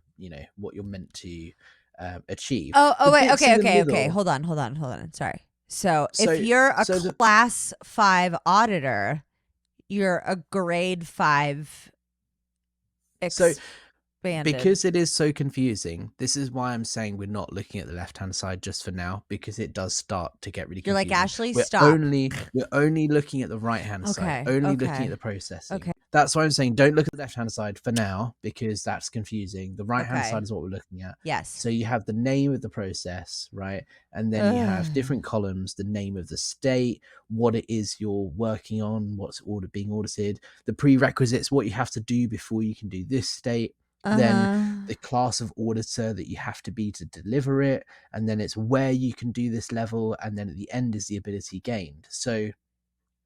achieve. Oh, The wait. bits in the Okay. middle. Hold on. Sorry. So if So, you're a so the class 5 auditor, you're a grade 5 so expanded. because it is so confusing, this is why I'm saying we're not looking at the left-hand side just for now, because it does start to get really You're confusing. like, Ashley, we're stop. only looking at the right-hand side, only looking at the processing. Okay. That's why I'm saying don't look at the left-hand side for now, because that's confusing. The right-hand side is what we're looking at. Yes. So you have the name of the process, right? And then you have different columns, the name of the state, what it is you're working on, what's being audited, the prerequisites, what you have to do before you can do this state, then the class of auditor that you have to be to deliver it, and then it's where you can do this level, and then at the end is the ability gained. So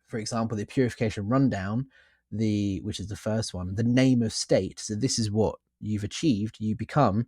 for example, the Purification Rundown, which is the first one, the name of state, so this is what you've achieved. You become,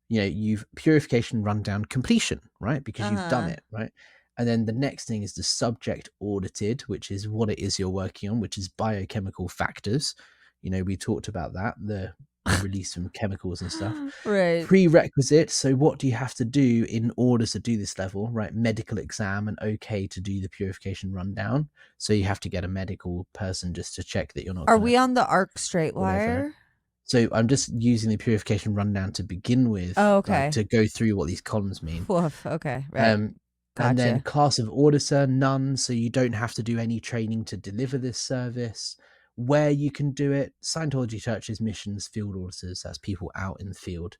you've Purification Rundown completion, right? Because you've done it, right? And then the next thing is the subject audited, which is what it is you're working on, which is biochemical factors. We talked about that, the release from chemicals and stuff. Right. Prerequisite, so what do you have to do in order to do this level, right? Medical exam and okay to do the Purification Rundown. So you have to get a medical person just to check that you're not. Are we on the ARC Straightwire? So I'm just using the Purification Rundown to begin with. Oh, okay. Like, to go through what these columns mean. Woof. Okay. Right. Gotcha. And then class of auditor, none. So you don't have to do any training to deliver this service. Where you can do it, Scientology churches, missions, field auditors, that's people out in the field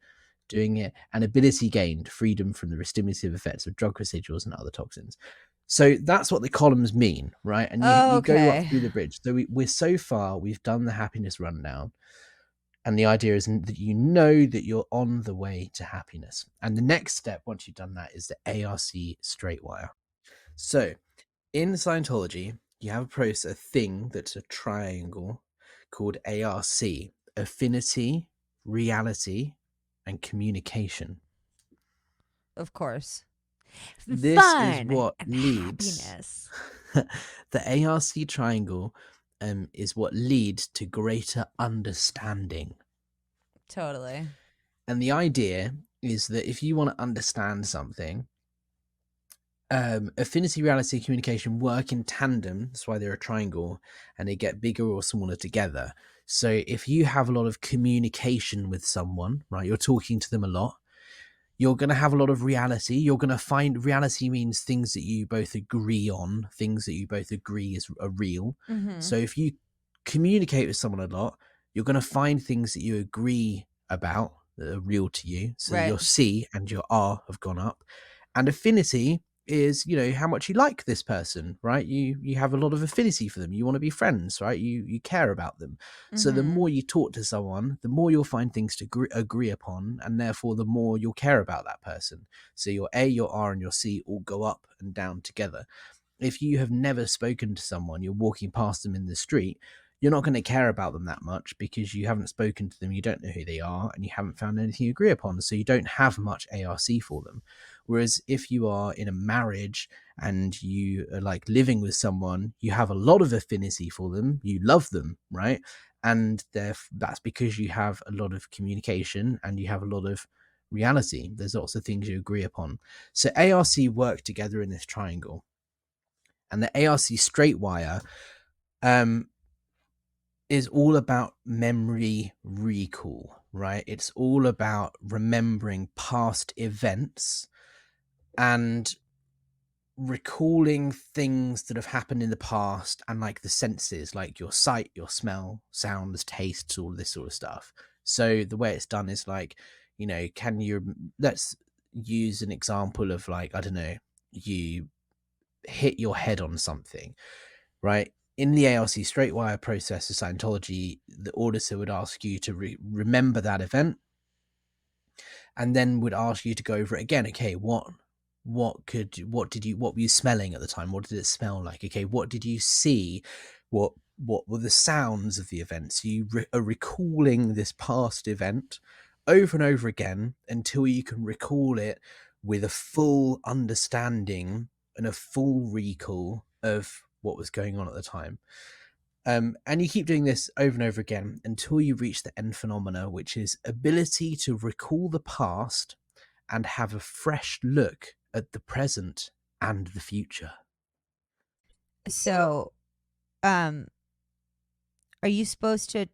doing it. And ability gained, freedom from the stimulative effects of drug residuals and other toxins. So that's what the columns mean, right? And you go up through the bridge. So we've done the happiness rundown. And the idea is that you know that you're on the way to happiness. And the next step, once you've done that, is the ARC Straightwire. So in Scientology, you have a thing that's a triangle called ARC, affinity, reality, and communication. Of course. This is what leads happiness. the ARC triangle is what leads to greater understanding. Totally. And the idea is that if you want to understand something, affinity, reality, communication work in tandem. That's why they're a triangle, and they get bigger or smaller together. So if you have a lot of communication with someone, right, you're talking to them a lot, you're going to have a lot of reality. You're going to find reality means things that you both agree on, things that you both agree are real. So if you communicate with someone a lot, you're going to find things that you agree about that are real to you. So your C and your R have gone up. And affinity is, how much you like this person, right? You have a lot of affinity for them. You want to be friends, right? You care about them. So the more you talk to someone, the more you'll find things to agree upon, and therefore the more you'll care about that person. So your A, your R, and your C all go up and down together. If you have never spoken to someone, you're walking past them in the street, you're not going to care about them that much because you haven't spoken to them, you don't know who they are, and you haven't found anything you agree upon. So you don't have much ARC for them. Whereas if you are in a marriage and you are like living with someone, you have a lot of affinity for them, you love them, right? And that's because you have a lot of communication and you have a lot of reality. There's lots of things you agree upon. So ARC work together in this triangle. And the ARC Straightwire is all about memory recall, right? It's all about remembering past events and recalling things that have happened in the past, and like the senses, like your sight, your smell, sounds, tastes, all this sort of stuff. So the way it's done is like, let's use an example of like, I don't know, you hit your head on something, right? In the ARC Straightwire process of Scientology, the auditor would ask you to remember that event, and then would ask you to go over it again. Okay, what were you smelling at the time? What did it smell like? Okay, what did you see? What were the sounds of the event? So you are recalling this past event over and over again until you can recall it with a full understanding and a full recall of what was going on at the time. And you keep doing this over and over again until you reach the end phenomena, which is ability to recall the past and have a fresh look at the present and the future. So, are you supposed to,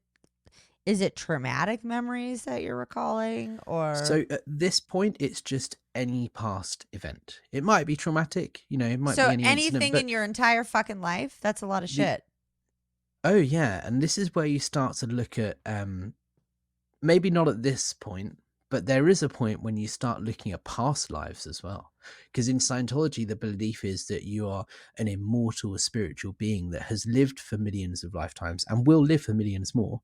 is it traumatic memories that you're recalling, or? So at this point, it's just any past event. It might be traumatic, it might be So any incident, anything but in your entire fucking life? That's a lot of shit. Oh yeah, and this is where you start to look at maybe not at this point, but there is a point when you start looking at past lives as well. Because in Scientology, the belief is that you are an immortal spiritual being that has lived for millions of lifetimes and will live for millions more.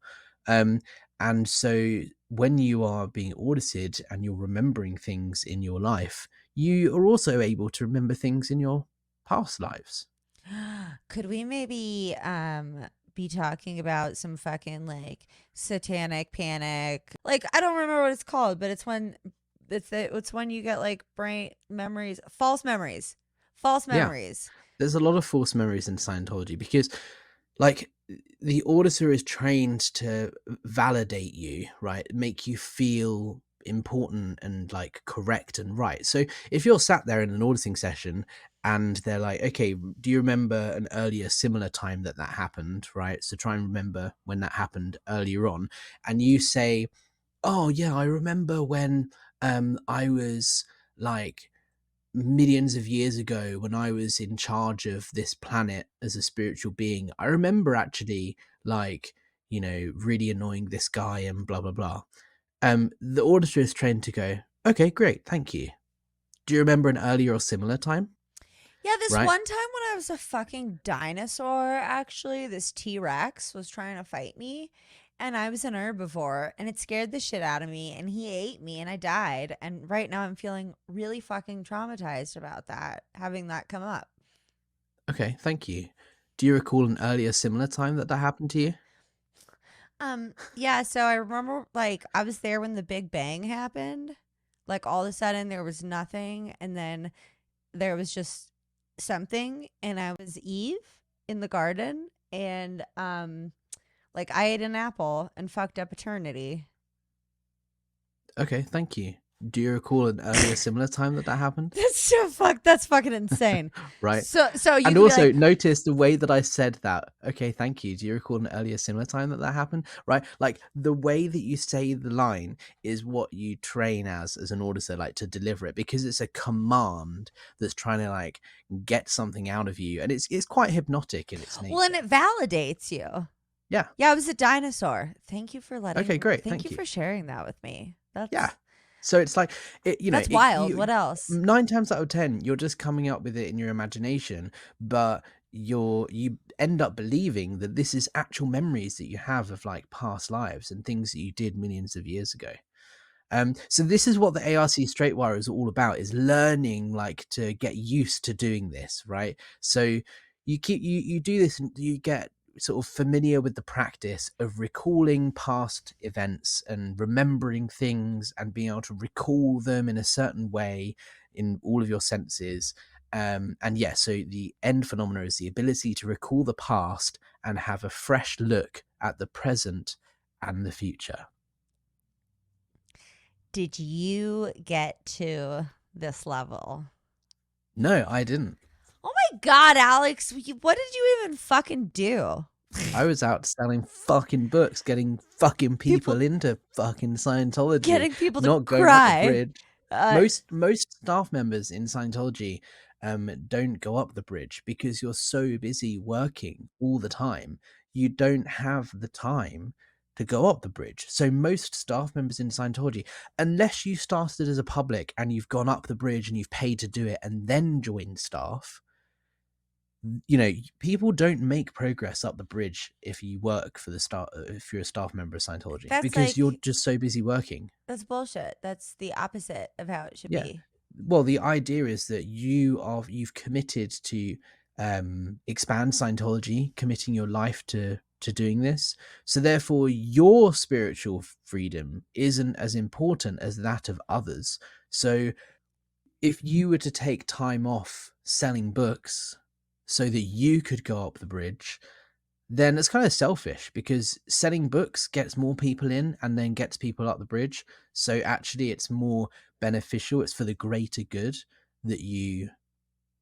And so when you are being audited and you're remembering things in your life, you are also able to remember things in your past lives. Could we maybe be talking about some fucking like satanic panic? Like, I don't remember what it's called, but it's when you get like brain memories, false memories. Yeah. There's a lot of false memories in Scientology because, like, the auditor is trained to validate you, right? Make you feel important and like correct and right. So if you're sat there in an auditing session and they're like, okay, do you remember an earlier similar time that happened, right? So try and remember when that happened earlier on. And you say, oh yeah, I remember when I was like millions of years ago when I was in charge of this planet as a spiritual being. I remember actually like, really annoying this guy and blah blah blah. The auditor is trained to go, okay, great, thank you. Do you remember an earlier or similar time? Yeah, this Right? one time when I was a fucking dinosaur, actually, this T-Rex was trying to fight me, and I was an herbivore, and it scared the shit out of me, and he ate me, and I died. And right now I'm feeling really fucking traumatized about that, having that come up. Okay, thank you. Do you recall an earlier similar time that happened to you? Yeah, so I remember like I was there when the Big Bang happened. Like all of a sudden there was nothing, and then there was just something, and I was Eve in the garden, and like I ate an apple and fucked up eternity. Okay, thank you. Do you recall an earlier similar time that happened? That's fucking insane. Right. So you And could be also like, notice the way that I said that. Okay, thank you. Do you recall an earlier similar time that happened? Right? Like the way that you say the line is what you train as an auditor, like to deliver it, because it's a command that's trying to like get something out of you, and it's quite hypnotic in its well, and nature. it validates you. Yeah. Yeah, I was a dinosaur. Thank you for Okay, great. thank Thank you you. for sharing that with me. Yeah. So it's like That's wild. What else? 9 times out of 10, you're just coming up with it in your imagination, but you end up believing that this is actual memories that you have of like past lives and things that you did millions of years ago. So this is what the ARC Straightwire is all about: is learning like to get used to doing this, right? So you do this and you get sort of familiar with the practice of recalling past events and remembering things and being able to recall them in a certain way in all of your senses. And yeah, so the end phenomena is the ability to recall the past and have a fresh look at the present and the future. Did you get to this level? No, I didn't. Oh my God, Alex, what did you even fucking do? I was out selling fucking books, getting fucking People people into fucking Scientology, getting people to not going up the cry. bridge. Uh, Most staff members in Scientology don't go up the bridge because you're so busy working all the time. You don't have the time to go up the bridge. So most staff members in Scientology, unless you started as a public and you've gone up the bridge and you've paid to do it and then joined staff, you know, people don't make progress up the bridge if you work for the start, if you're a staff member of Scientology, That's because you're like, just so busy working. that's bullshit. That's the opposite of how it should Yeah. be. Well, the idea is that you've committed to expand Scientology, committing your life to doing this. So therefore, your spiritual freedom isn't as important as that of others. So if you were to take time off selling books so that you could go up the bridge, then it's kind of selfish, because selling books gets more people in and then gets people up the bridge. So actually it's more beneficial, it's for the greater good that you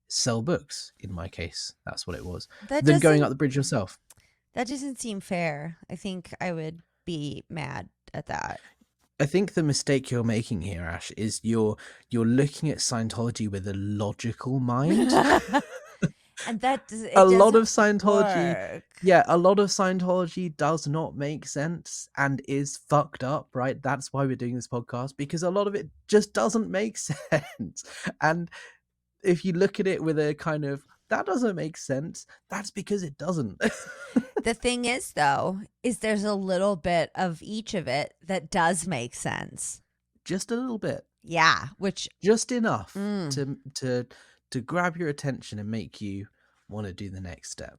sell books. In my case, that's what it was, That than going doesn't up the bridge yourself. that doesn't seem fair. I think I would be mad at that. I think the mistake you're making here, Ash, is you're looking at Scientology with a logical mind. And that it A lot doesn't of Scientology, work. yeah, a lot of Scientology does not make sense and is fucked up, right? That's why we're doing this podcast, because a lot of it just doesn't make sense. And if you look at it with a kind of, that doesn't make sense, that's because it doesn't. The thing is, though, is there's a little bit of each of it that does make sense. Just a little bit. Yeah, which Just enough Mm. to grab your attention and make you want to do the next step.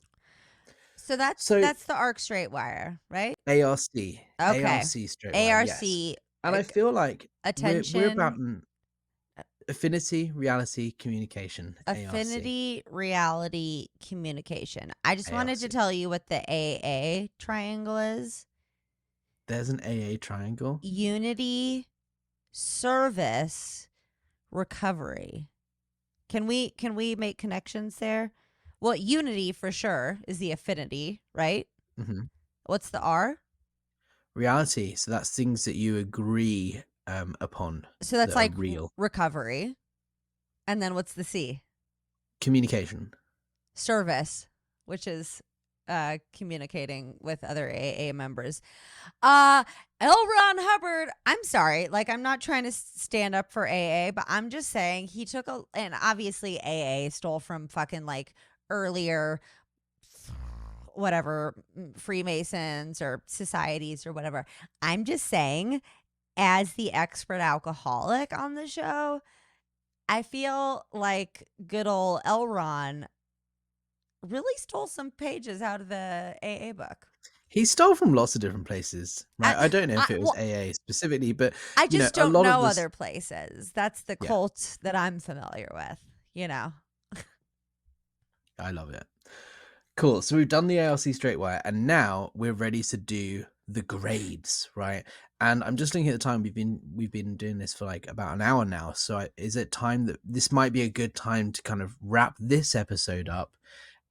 so that's So the ARC Straightwire, right? ARC, Okay. ARC Straightwire, ARC yes. And I like, feel like attention, we're about affinity, reality, communication. affinity, reality, communication. I just wanted to ARC. tell you what the AA triangle is. There's an AA triangle. Unity, service, recovery. Can we make connections there? Well, unity for sure is the affinity, right? Mm-hmm. What's the R? Reality. So that's things that you agree upon. So that's that are like real. recovery. And then what's the C? Communication. Service, which is communicating with other AA members. L. Ron Hubbard, I'm sorry, like, I'm not trying to stand up for AA, but I'm just saying he took and obviously AA stole from fucking like earlier whatever Freemasons or societies or whatever. I'm just saying, as the expert alcoholic on the show, I feel like good old L. Ron really stole some pages out of the AA book. He stole from lots of different places, right? I don't know if it was well, AA specifically, but I just don't a lot know of this, other places. That's the cult that I'm familiar with, you know. I love it. Cool. So we've done the ARC Straightwire, and now we're ready to do the grades, right? And I'm just looking at the time. We've been doing this for like about an hour now. So is it time that this might be a good time to kind of wrap this episode up?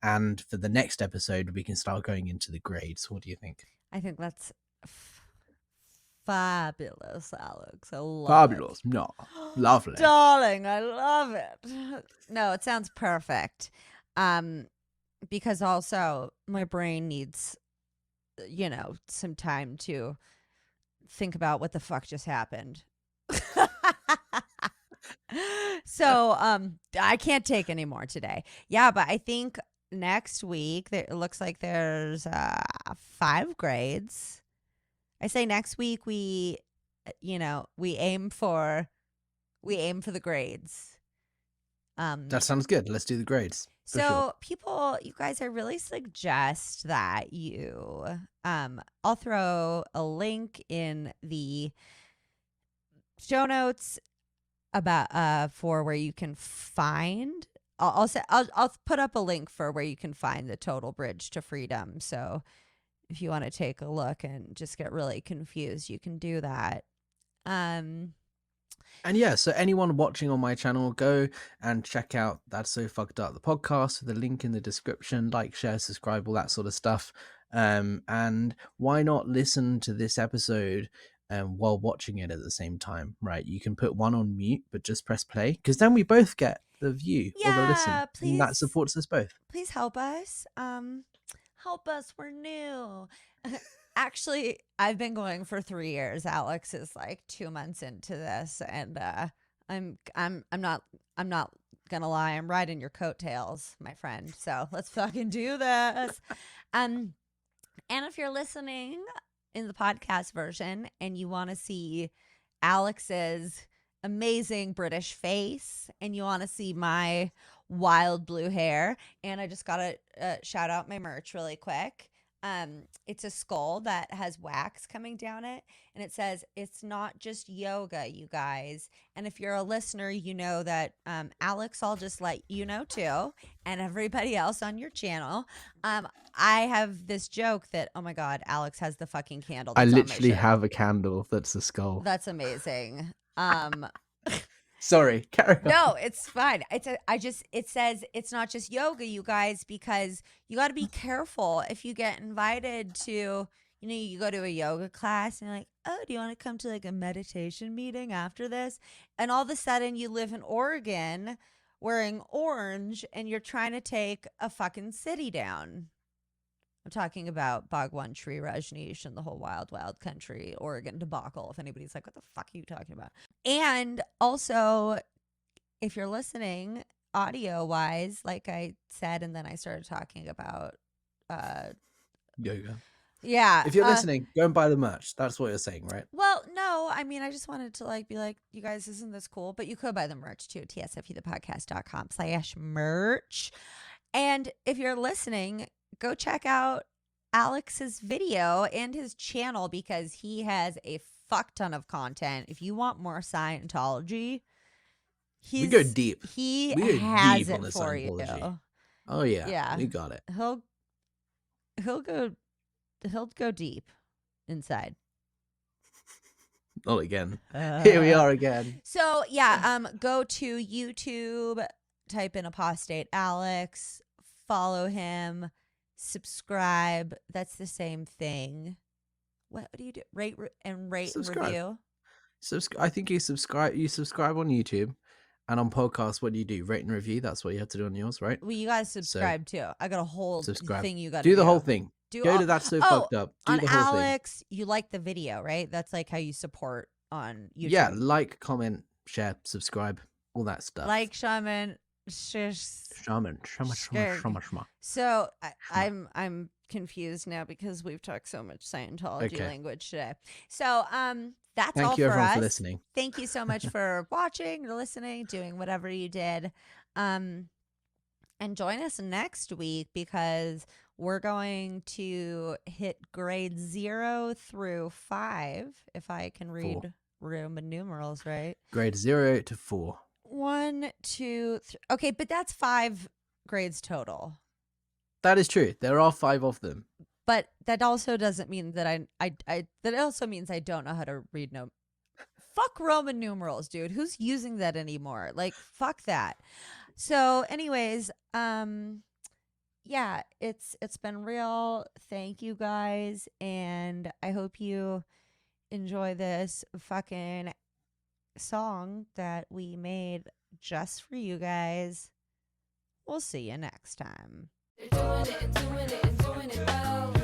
And for the next episode, we can start going into the grades. What do you think? I think that's fabulous, Alex. I love Fabulous. it. No, lovely. Darling, I love it. No, it sounds perfect. Because also my brain needs, some time to think about what the fuck just happened. So, I can't take any more today. Yeah, but I think next week it looks like there's 5 grades. I say next week we aim for the grades. That sounds good. Let's do the grades. So people, you guys, I really suggest that you I'll throw a link in the show notes about for where you can find I'll put up a link for where you can find the total bridge to freedom. So if you want to take a look and just get really confused, you can do that. And yeah, so anyone watching on my channel, go and check out That's So Fucked Up, the podcast, with the link in the description. Like, share, subscribe, all that sort of stuff. And why not listen to this episode while watching it at the same time, right? You can put one on mute, but just press play, because then we both get the view or the listen. Please, and that supports us both. Please help us. Help us. We're new. Actually, I've been going for 3 years. Alex is like 2 months into this, and I'm not gonna lie. I'm riding your coattails, my friend. So let's fucking do this. And if you're listening in the podcast version and you want to see Alex's amazing British face and you want to see my wild blue hair, and I just gotta shout out my merch really quick. It's a skull that has wax coming down it, and it says, "It's not just yoga, you guys." And if you're a listener, you know that Alex, I'll just let you know too, and everybody else on your channel. I have this joke that, oh my God, Alex has the fucking candle. I That's on my literally shirt. have a candle that's a skull. That's amazing. Sorry, carry on. No, it's fine. It says it's not just yoga, you guys, because you got to be careful if you get invited to, you go to a yoga class and you're like, oh, do you want to come to like a meditation meeting after this? And all of a sudden you live in Oregon wearing orange and you're trying to take a fucking city down. I'm talking about Bhagwan Shree Rajneesh and the whole wild, wild country, Oregon debacle. If anybody's like, what the fuck are you talking about? And also, if you're listening audio wise, like I said, and then I started talking about Yoga. Yeah. If you're listening, go and buy the merch. That's what you're saying, right? Well, no, I mean, I just wanted to like be like, you guys, isn't this cool? But you could buy the merch too, tsfuthepodcast.com/merch. And if you're listening, go check out Alex's video and his channel because he has a fuck ton of content. If you want more Scientology, We go deep. He We go has deep on it the for Scientology. you. Oh yeah, Yeah. we got it. He'll go deep inside. Not again. Here we are again. So yeah, go to YouTube, type in Apostate Alex, follow him, subscribe. That's the same thing. What do you do? Rate and review. I think you subscribe on YouTube, and on podcasts, what do you do? Rate and review. That's what you have to do on yours, right? Well, you guys subscribe too. I got a whole thing you got to do. The whole thing. Go to That's So Fucked Up. Do on the whole Alex, you like the video, right? That's like how you support on YouTube. Yeah, like, comment, share, subscribe, all that stuff. Like shaman. Shaman. So I'm confused now because we've talked so much Scientology language today. So that's Thank all you for everyone us. for listening. Thank you so much for watching or listening, doing whatever you did. And join us next week because we're going to hit grade 0 through 5, if I can read Roman numerals right. Grade 0 to 4. 1, 2, 3. Okay, but that's 5 grades total. That is true. There are 5 of them. But that also doesn't mean that that also means I don't know how to read fuck Roman numerals, dude. Who's using that anymore? Like, fuck that. So anyways, yeah, it's been real. Thank you guys, and I hope you enjoy this fucking song that we made just for you guys. We'll see you next time. They're doing it and doing it and doing it well.